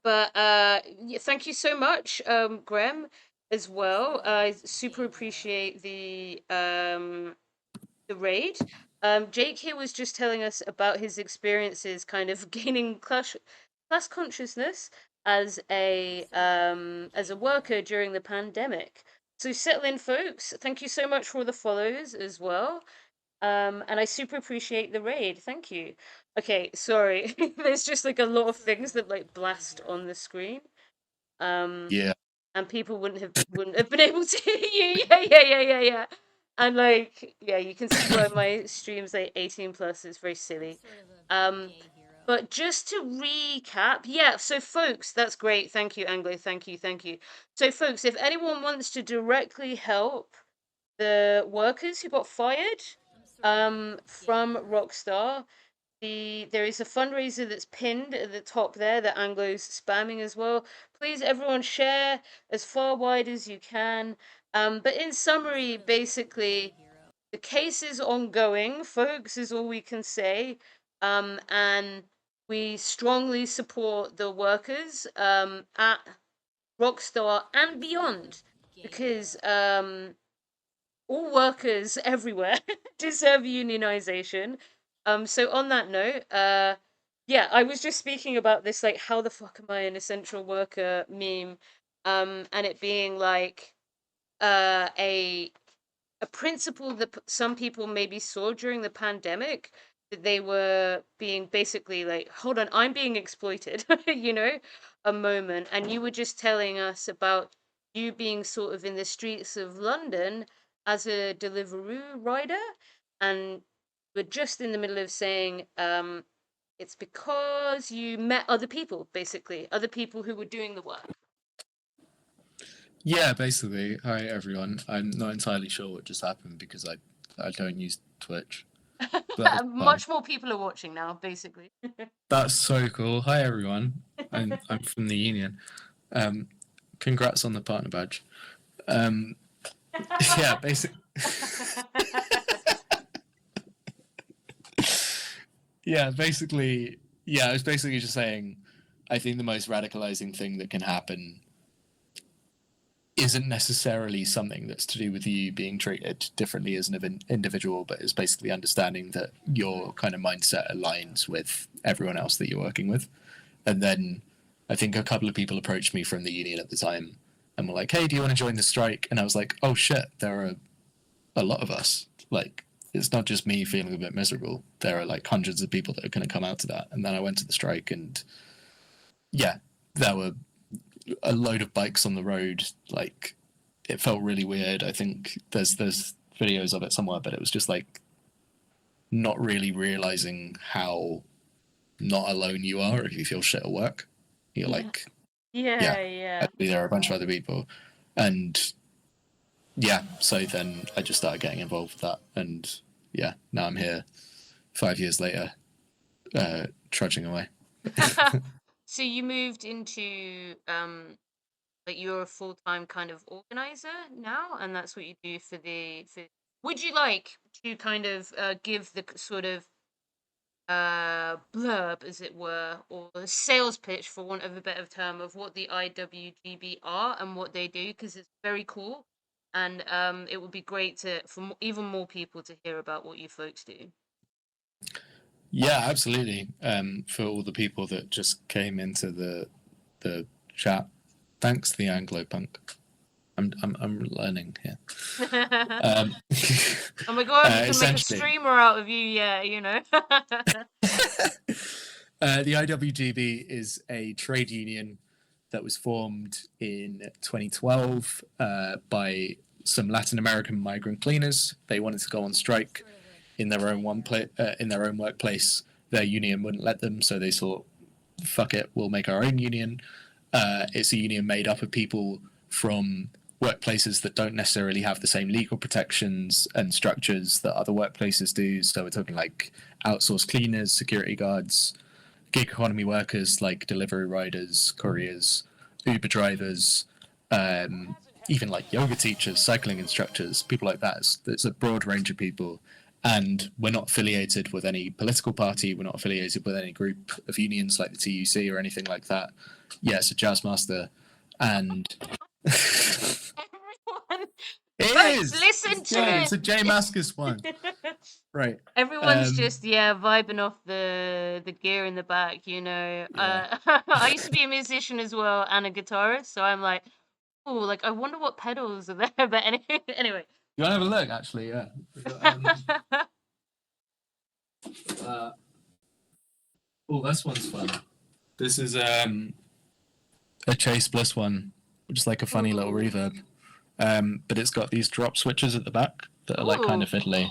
but yeah, thank you so much, Graham, as well. I super appreciate the raid. Jake here was just telling us about his experiences, kind of gaining class consciousness as a worker during the pandemic. So settle in, folks. Thank you so much for all the follows as well. And I super appreciate the raid. Thank you. Okay, sorry. There's just like a lot of things that like blast on the screen. Um, yeah, and people wouldn't have been able to hear you. Yeah, yeah, yeah, yeah, yeah. And like, yeah, you can see why my stream's like 18 plus. It's very silly. Um, but just to recap, yeah, so folks, that's great. Thank you, Anglo. Thank you, thank you. So, folks, if anyone wants to directly help the workers who got fired from Rockstar, there is a fundraiser that's pinned at the top there that Anglo's spamming as well. Please, everyone, share as far wide as you can. But in summary, basically, the case is ongoing, folks, is all we can say. And we strongly support the workers at Rockstar and beyond because all workers everywhere deserve unionization. So on that note, yeah, I was just speaking about this, like, how the fuck am I an essential worker meme, and it being like uh, a a principle that some people maybe saw during the pandemic that they were being basically like, hold on, I'm being exploited, you know, a moment. And you were just telling us about you being sort of in the streets of London as a Deliveroo rider, and we're just in the middle of saying, it's because you met other people, basically, other people who were doing the work. yeah. Basically, hi everyone. I'm not entirely sure what just happened because I don't use Twitch, but it's fine. Much more people are watching now, basically. That's so cool. Hi everyone. I'm from the union. Um, congrats on the partner badge. Um, yeah, basically. Yeah, basically, yeah, I was basically just saying, I think the most radicalizing thing that can happen isn't necessarily something that's to do with you being treated differently as an individual, but is basically understanding that your kind of mindset aligns with everyone else that you're working with. And then I think a couple of people approached me from the union at the time and were like, "Hey, do you want to join the strike?" And I was like, "Oh shit, there are a lot of us. Like, it's not just me feeling a bit miserable. There are like hundreds of people that are going to come out to that." And then I went to the strike, and yeah, there were a load of bikes on the road. Like, it felt really weird. I think there's videos of it somewhere, but it was just like not really realizing how not alone you are if you feel shit at work. You're Yeah. like, yeah, Yeah, yeah. actually there are a bunch of other people, and yeah, so then I just started getting involved with that, and yeah, now I'm here 5 years later, trudging away. So you moved into like you're a full-time kind of organizer now, and that's what you do for the. Would you like to kind of give the sort of blurb, as it were, or the sales pitch, for want of a better term, of what the IWGB are and what they do, because it's very cool, and it would be great to for even more people to hear about what you folks do. Yeah, absolutely. For all the people that just came into the chat, thanks the Anglo punk. I'm learning here. Oh my god, you can make a Essentially, streamer out of you, yeah, you know. the IWGB is a trade union that was formed in 2012 by some Latin American migrant cleaners. They wanted to go on strike in their own in their own workplace. Their union wouldn't let them, so they thought, "Fuck it, we'll make our own union." It's a union made up of people from workplaces that don't necessarily have the same legal protections and structures that other workplaces do. So we're talking like outsourced cleaners, security guards, gig economy workers like delivery riders, couriers, Uber drivers, even like yoga teachers, cycling instructors, people like that. It's a broad range of people. And we're not affiliated with any political party. We're not affiliated with any group of unions like the TUC or anything like that. Yeah, it's a jazz master. And Everyone, it folks, is! listen to It's a J Maskus one. it. Right. Everyone's just vibing off the gear in the back, you know. Yeah. I used to be a musician as well and a guitarist, so I'm like, oh, like I wonder what pedals are there. But anyway. You want to have a look, actually? Yeah. Uh, oh, this one's fun. This is a Chase Bliss one, which is like a funny little Ooh. reverb. But it's got these drop switches at the back that are like kind of Ooh. fiddly,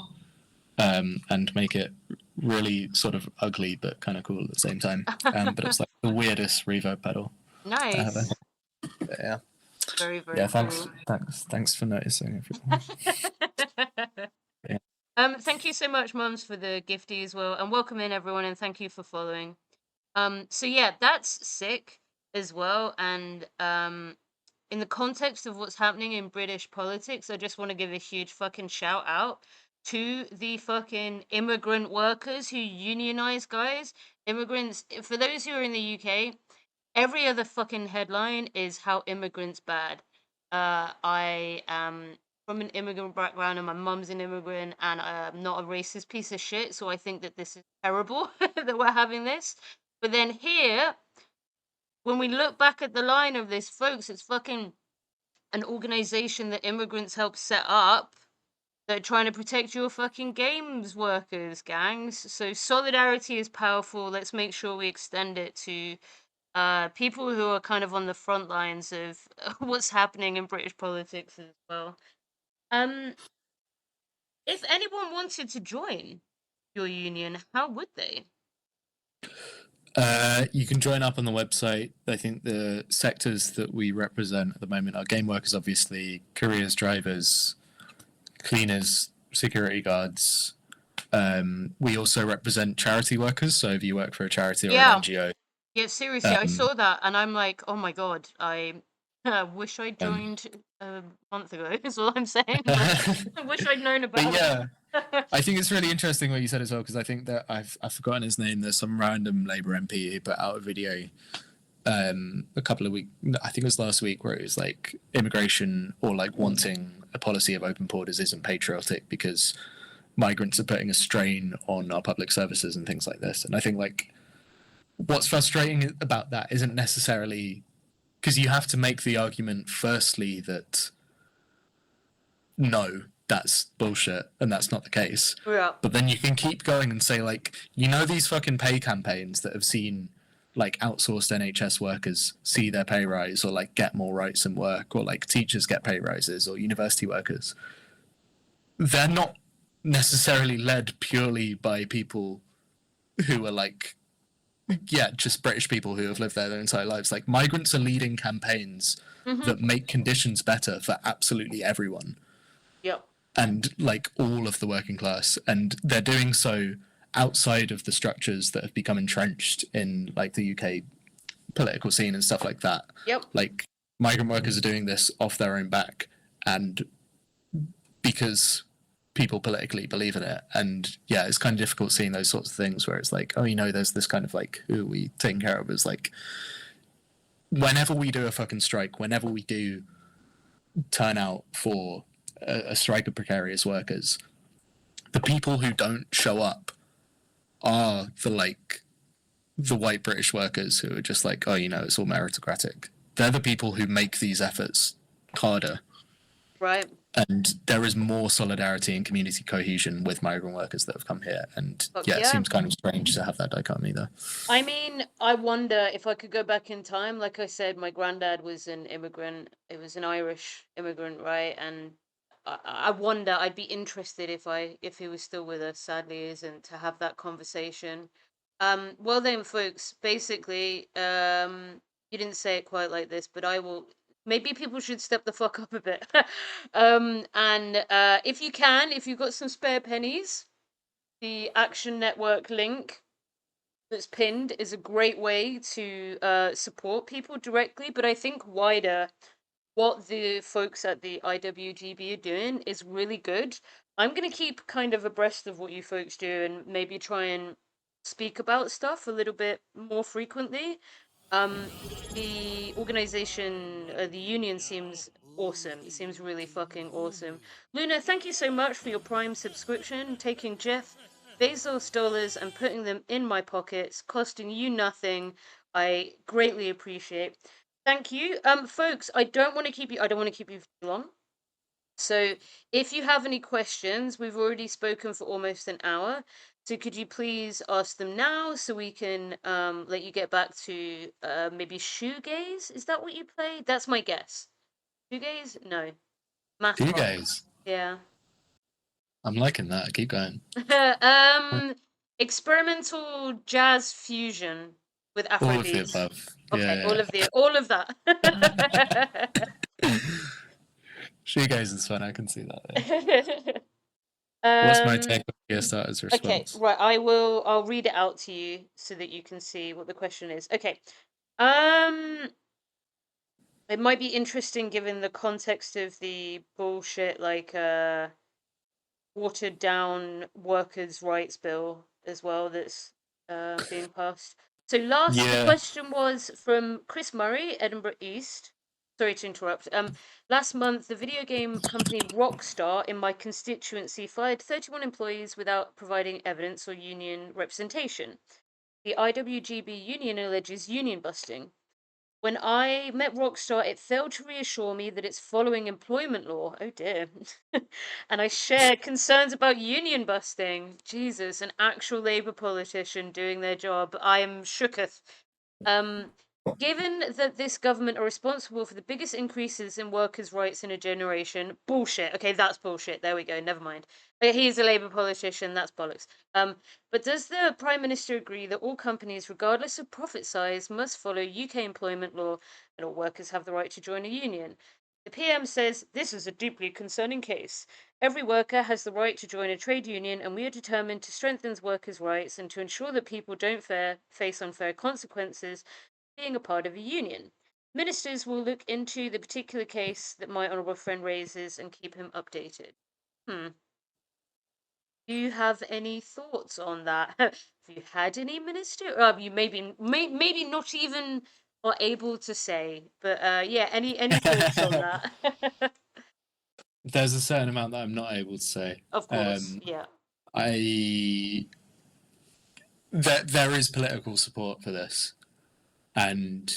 and make it really sort of ugly but kind of cool at the same time. But it's like the weirdest reverb pedal I have ever. Nice. But yeah, Very, very yeah. cool. Thanks for noticing, everyone. Yeah. Thank you so much, Mums, for the gifty as well, and welcome in everyone, and thank you for following. So yeah, that's sick as well, and in the context of what's happening in British politics, I just want to give a huge fucking shout out to the fucking immigrant workers who unionize, guys. Immigrants, for those who are in the UK, every other fucking headline is how immigrants bad. I am from an immigrant background, and my mum's an immigrant, and I'm not a racist piece of shit. So I think that this is terrible that we're having this. But then here, when we look back at the line of this, folks, it's fucking an organization that immigrants helped set up. They're trying to protect your fucking games workers, gangs. So solidarity is powerful. Let's make sure we extend it to people who are kind of on the front lines of what's happening in British politics as well. Um, if anyone wanted to join your union, how would they? You can join up on the website. I think the sectors that we represent at the moment are game workers, obviously, couriers, drivers, cleaners, security guards. We also represent charity workers. So if you work for a charity or an Yeah, NGO, yeah, seriously, I um, saw that and I'm like, oh my god, I wish I um, joined a month ago, is all I'm saying. Like, but I wish I'd known about yeah, it. I think it's really interesting what you said as well, because I think that I've forgotten his name. There's some random Labour MP who put out a video a couple of weeks, I think it was last week, where it was like immigration or like wanting a policy of open borders isn't patriotic because migrants are putting a strain on our public services and things like this. And I think like what's frustrating about that isn't necessarily because you have to make the argument firstly that no, that's bullshit and that's not the case. Yeah. But then you can keep going and say, like, these fucking pay campaigns that have seen like outsourced NHS workers see their pay rise or like get more rights in work or like teachers get pay rises or university workers. They're not necessarily led purely by people who are like, yeah, just British people who have lived there their entire lives. Like migrants are leading campaigns Mm-hmm. that make conditions better for absolutely everyone Yep. and like all of the working class, and they're doing so outside of the structures that have become entrenched in like the UK political scene and stuff like that. Yep. Like migrant workers are doing this off their own back and because people politically believe in it. And yeah, it's kind of difficult seeing those sorts of things where it's like, oh, there's this kind of like, who are we taking care of? Is like, whenever we do a fucking strike, whenever we do turn out for a strike of precarious workers, the people who don't show up are the white British workers who are just like, oh, it's all meritocratic. They're the people who make these efforts harder. Right. And there is more solidarity and community cohesion with migrant workers that have come here. And Fuck yeah, it yeah. seems kind of strange to have that dichotomy there. I mean, I wonder if I could go back in time. Like I said, my granddad was an immigrant. It was an Irish immigrant, right? And I wonder. I'd be interested if he was still with us. Sadly, he isn't, to have that conversation. Well then, folks. Basically, you didn't say it quite like this, but I will. Maybe people should step the fuck up a bit. And if you can, if you've got some spare pennies, the Action Network link that's pinned is a great way to support people directly, but I think wider, what the folks at the IWGB are doing is really good. I'm going to keep kind of abreast of what you folks do and maybe try and speak about stuff a little bit more frequently. Um, the organization, the union seems awesome. It seems really fucking awesome. Luna, thank you so much for your Prime subscription, taking Jeff Bezos dollars and putting them in my pockets, costing you nothing. I greatly appreciate. Thank you. Folks, I don't want to keep you for too long. So if you have any questions, we've already spoken for almost an hour. So could you please ask them now so we can let you get back to maybe shoegaze? Is that what you play? That's my guess. Shoegaze? No. Math You rock. guys, Yeah. I'm liking that. Keep going. um Experimental jazz fusion with All of the Afrobeats. above. Okay, Yeah, all of that. yeah. She goes is fun. I can see that. Yeah. What's my um take on Gearstarter's okay, response? right, I'll read it out to you so that you can see what the question is. Okay. Um it might be interesting given the context of the bullshit watered down workers' rights bill as well that's being passed. So the Yeah, question was from Chris Murray, Edinburgh East. Sorry to interrupt. Last month, the video game company Rockstar in my constituency fired 31 employees without providing evidence or union representation. The IWGB union alleges union busting. When I met Rockstar, it failed to reassure me that it's following employment law. Oh dear. And I share concerns about union busting. Jesus, an actual Labour politician doing their job. I am shooketh. Um, Given that this government are responsible for the biggest increases in workers' rights in a generation, bullshit. Okay, that's bullshit. There we go. Never mind. He's a Labour politician. That's bollocks. But does the Prime Minister agree that all companies, regardless of profit size, must follow UK employment law and all workers have the right to join a union? The PM says this is a deeply concerning case. Every worker has the right to join a trade union, and we are determined to strengthen workers' rights and to ensure that people don't face unfair consequences being a part of a union. Ministers will look into the particular case that my honourable friend raises and keep him updated. Hmm. Do you have any thoughts on that? Have you had any minister? You maybe not even are able to say, but yeah, any thoughts on that? there's a certain amount that I'm not able to say. Of course, yeah. I there is political support for this, and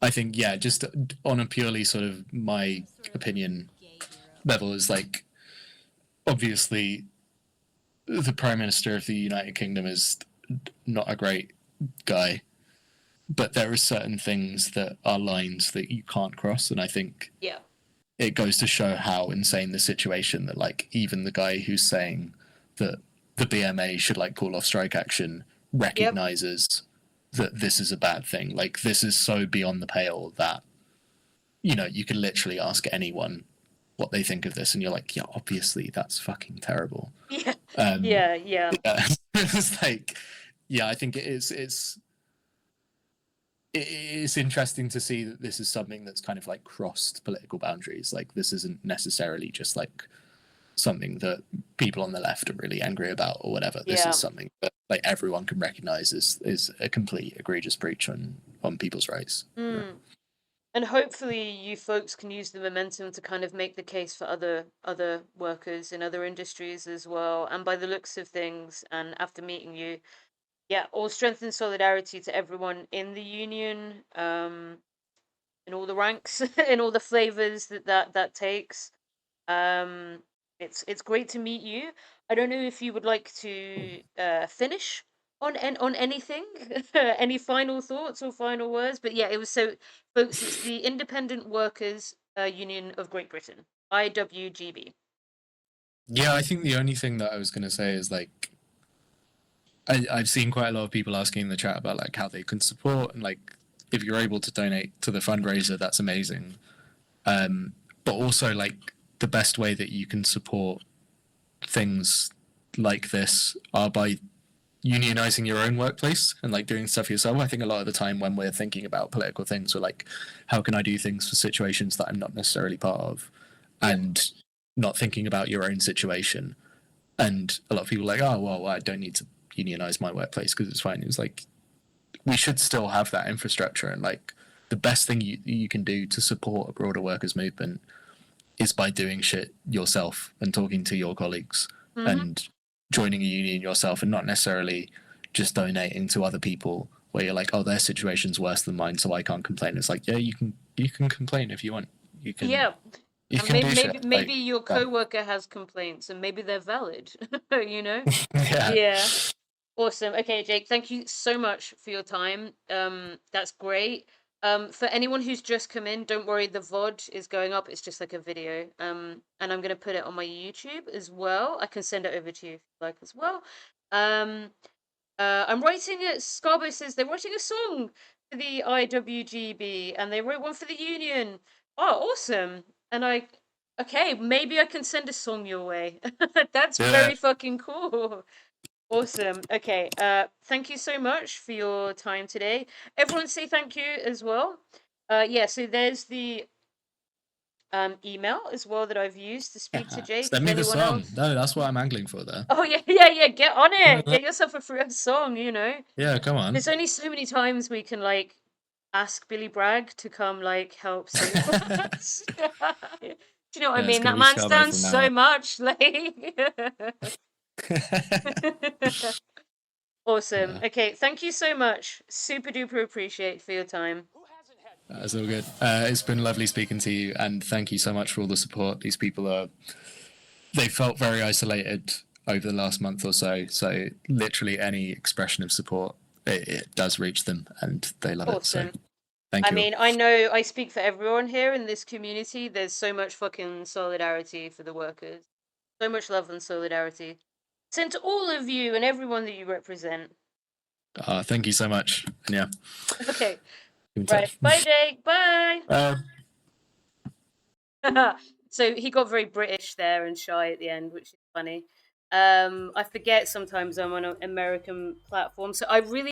I think just on a purely sort of my opinion level is like obviously the Prime Minister of the United Kingdom is not a great guy, but there are certain things that are lines that you can't cross, and I think Yeah. it goes to show how insane the situation that like even the guy who's saying that the BMA should like call off strike action Yep. recognizes that this is a bad thing. Like this is so beyond the pale that you can literally ask anyone what they think of this, and you're like, yeah, obviously that's fucking terrible. Yeah. Um, Yeah. Yeah. yeah, it's like, yeah, I think it's interesting to see that this is something that's kind of like crossed political boundaries. Like this isn't necessarily just like something that people on the left are really angry about or whatever. This Yeah. is something that like everyone can recognize is a complete egregious breach on people's rights. Mm. And hopefully you folks can use the momentum to kind of make the case for other workers in other industries as well. And by the looks of things, and after meeting you, yeah, all strength and solidarity to everyone in the union, in all the ranks, in all the flavors that takes. Um, it's great to meet you. I don't know if you would like to finish on anything, any final thoughts or final words. But yeah, it was so, folks. It's the Independent Workers Union of Great Britain, IWGB. Yeah, I think the only thing that I was going to say is like I've seen quite a lot of people asking in the chat about like how they can support and like if you're able to donate to the fundraiser, that's amazing. But also like the best way that you can support things like this are by unionizing your own workplace and like doing stuff yourself. I think a lot of the time when we're thinking about political things, we're like, how can I do things for situations that I'm not necessarily part of, Yeah. and not thinking about your own situation. And a lot of people are like, oh well, I don't need to unionize my workplace because it's fine. It's like we should still have that infrastructure, and like the best thing you can do to support a broader workers movement is by doing shit yourself and talking to your colleagues Mm-hmm. and joining a union yourself, and not necessarily just donating to other people where you're like, oh, their situation's worse than mine, so I can't complain. It's like, yeah, you can complain if you want. You can Yeah. you And can maybe do maybe shit maybe like your coworker has complaints and maybe they're valid. You know? yeah. Yeah. Awesome. Okay, Jake, thank you so much for your time. That's great. For anyone who's just come in, don't worry, the VOD is going up. It's just like a video. And I'm gonna put it on my YouTube as well. I can send it over to you if you like as well. Um, I'm writing it. Scarborough says they're writing a song for the IWGB and they wrote one for the union. Oh, awesome. And okay, maybe I can send a song your way. That's Yeah. very fucking cool. Awesome. Okay. Thank you so much for your time today. Everyone say thank you as well. Yeah, so there's the email as well that I've used to speak to Jake. Send If me the anyone song. else. No, that's what I'm angling for there. Oh yeah, yeah, yeah. Get on it. Get yourself a free song, you know. Yeah, come on. There's only so many times we can like ask Billy Bragg to come like help sing for us. Do you know what I Yeah, it's mean? gonna That be man Scarborough stands from now so much like on. Awesome. Yeah, Okay, thank you so much. Super duper appreciate for your time. that's all good. It's been lovely speaking to you, and thank you so much for all the support. These people they felt very isolated over the last month or so. So literally any expression of support, it does reach them, and they love it. So Awesome. thank I you all. mean, I know I speak for everyone here in this community. There's so much fucking solidarity for the workers. So much love and solidarity. Sent to all of you and everyone that you represent. Thank you so much. And yeah, Okay. keep in Right. touch. Bye, Jake. Bye. Uh, So he got very British there and shy at the end, which is funny. I forget sometimes I'm on an American platform, so I really